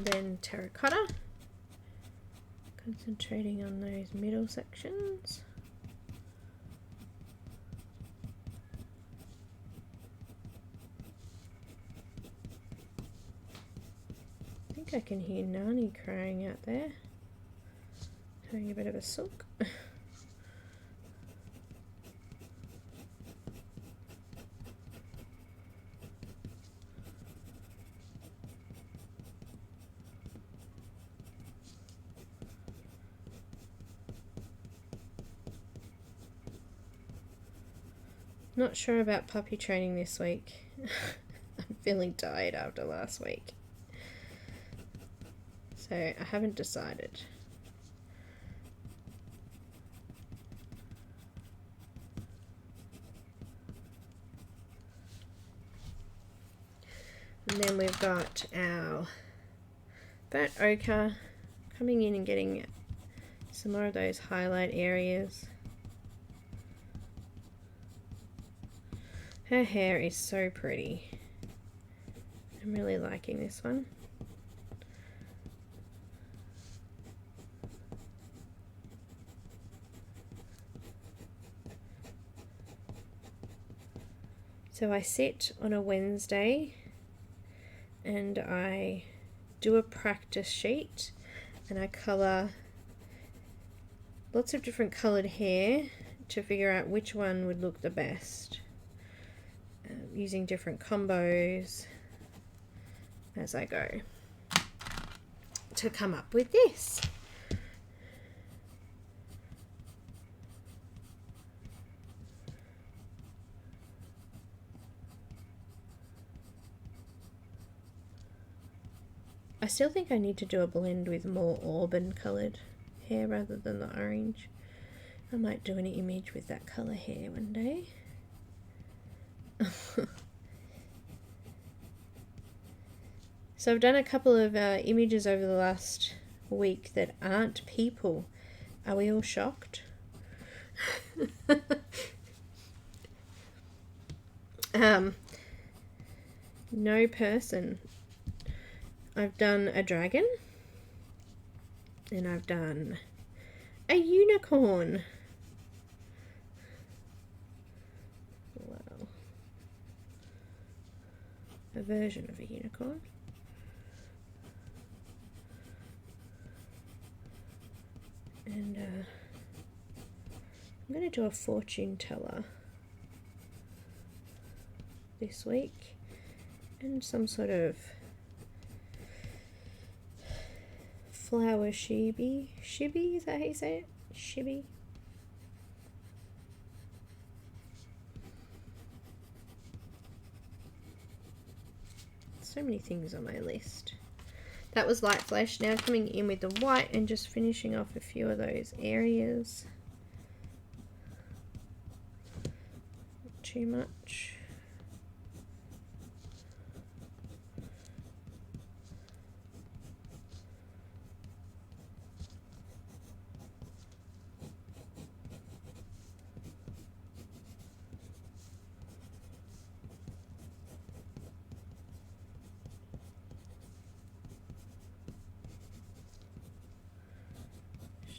And then terracotta, concentrating on those middle sections. I think I can hear Nani crying out there, having a bit of a sook. Not sure about puppy training this week. I'm feeling tired after last week. So I haven't decided. And then we've got our burnt ochre coming in and getting some more of those highlight areas. Her hair is so pretty. I'm really liking this one. So I sit on a Wednesday and I do a practice sheet and I colour lots of different coloured hair to figure out which one would look the best. Using different combos as I go to come up with this. I still think I need to do a blend with more auburn coloured hair rather than the orange. I might do an image with that colour hair one day. So I've done a couple of images over the last week that aren't people. Are we all shocked? No person. I've done a dragon and I've done a unicorn. Wow. A version of a unicorn. And I'm going to do a fortune teller this week and some sort of flower shibby. Shibby, is that how you say it? Shibby. So many things on my list. That was light flesh. Now coming in with the white and just finishing off a few of those areas. Not too much.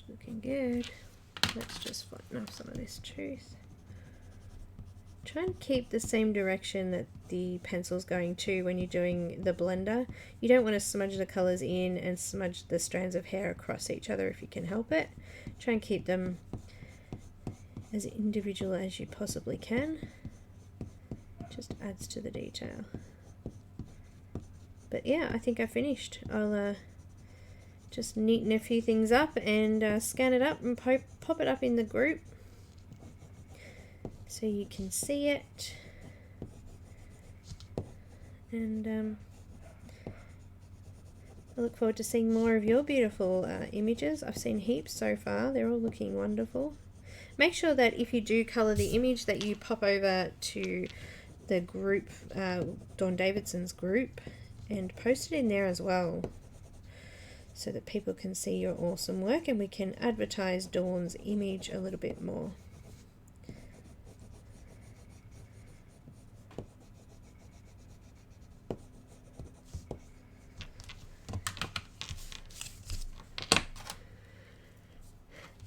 Looking good. Let's just flatten off some of this tooth. Try and keep the same direction that the pencil's going to when you're doing the blender. You don't want to smudge the colours in and smudge the strands of hair across each other if you can help it. Try and keep them as individual as you possibly can. Just adds to the detail. But yeah, I think I finished. I'll just neaten a few things up and scan it up and pop it up in the group so you can see it. And I look forward to seeing more of your beautiful images. I've seen heaps so far. They're all looking wonderful. Make sure that if you do colour the image that you pop over to the group, Dawn Davidson's group, and post it in there as well, so that people can see your awesome work and we can advertise Dawn's image a little bit more.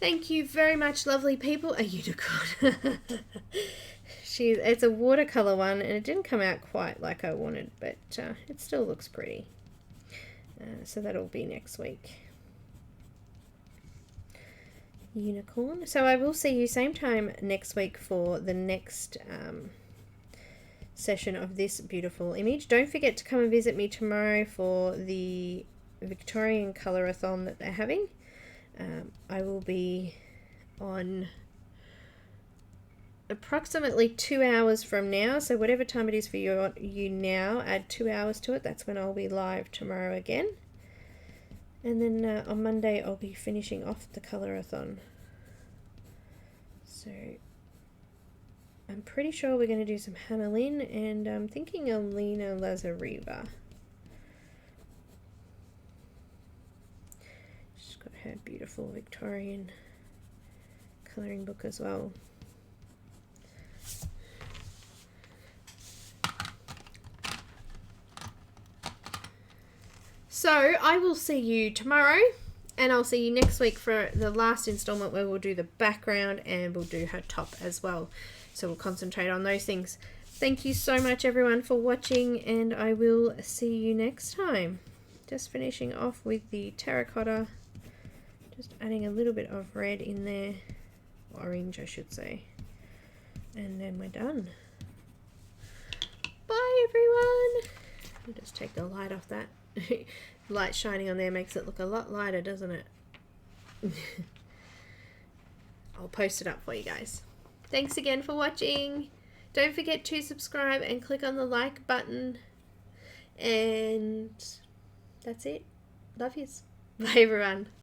Thank you very much, lovely people. A unicorn. It's a watercolor one, and it didn't come out quite like I wanted, but it still looks pretty. So that'll be next week. Unicorn. So I will see you same time next week for the next session of this beautiful image. Don't forget to come and visit me tomorrow for the Victorian Colour-a-thon that they're having. I will be on approximately 2 hours from now, so whatever time it is for you now, add 2 hours to it. That's when I'll be live tomorrow again. And then on Monday I'll be finishing off the Colour-a-thon. So I'm pretty sure we're going to do some Hannah Lynn, and I'm thinking Alina Lazareva. She's got her beautiful Victorian colouring book as well. So I will see you tomorrow, and I'll see you next week for the last installment where we'll do the background and we'll do her top as well. So we'll concentrate on those things. Thank you so much everyone for watching, and I will see you next time. Just finishing off with the terracotta, just adding a little bit of red in there, orange I should say, and then we're done. Bye everyone. I'll just take the light off that. Light shining on there makes it look a lot lighter, doesn't it? I'll post it up for you guys. Thanks again for watching. Don't forget to subscribe and click on the like button. And that's it. Love yous. Bye everyone.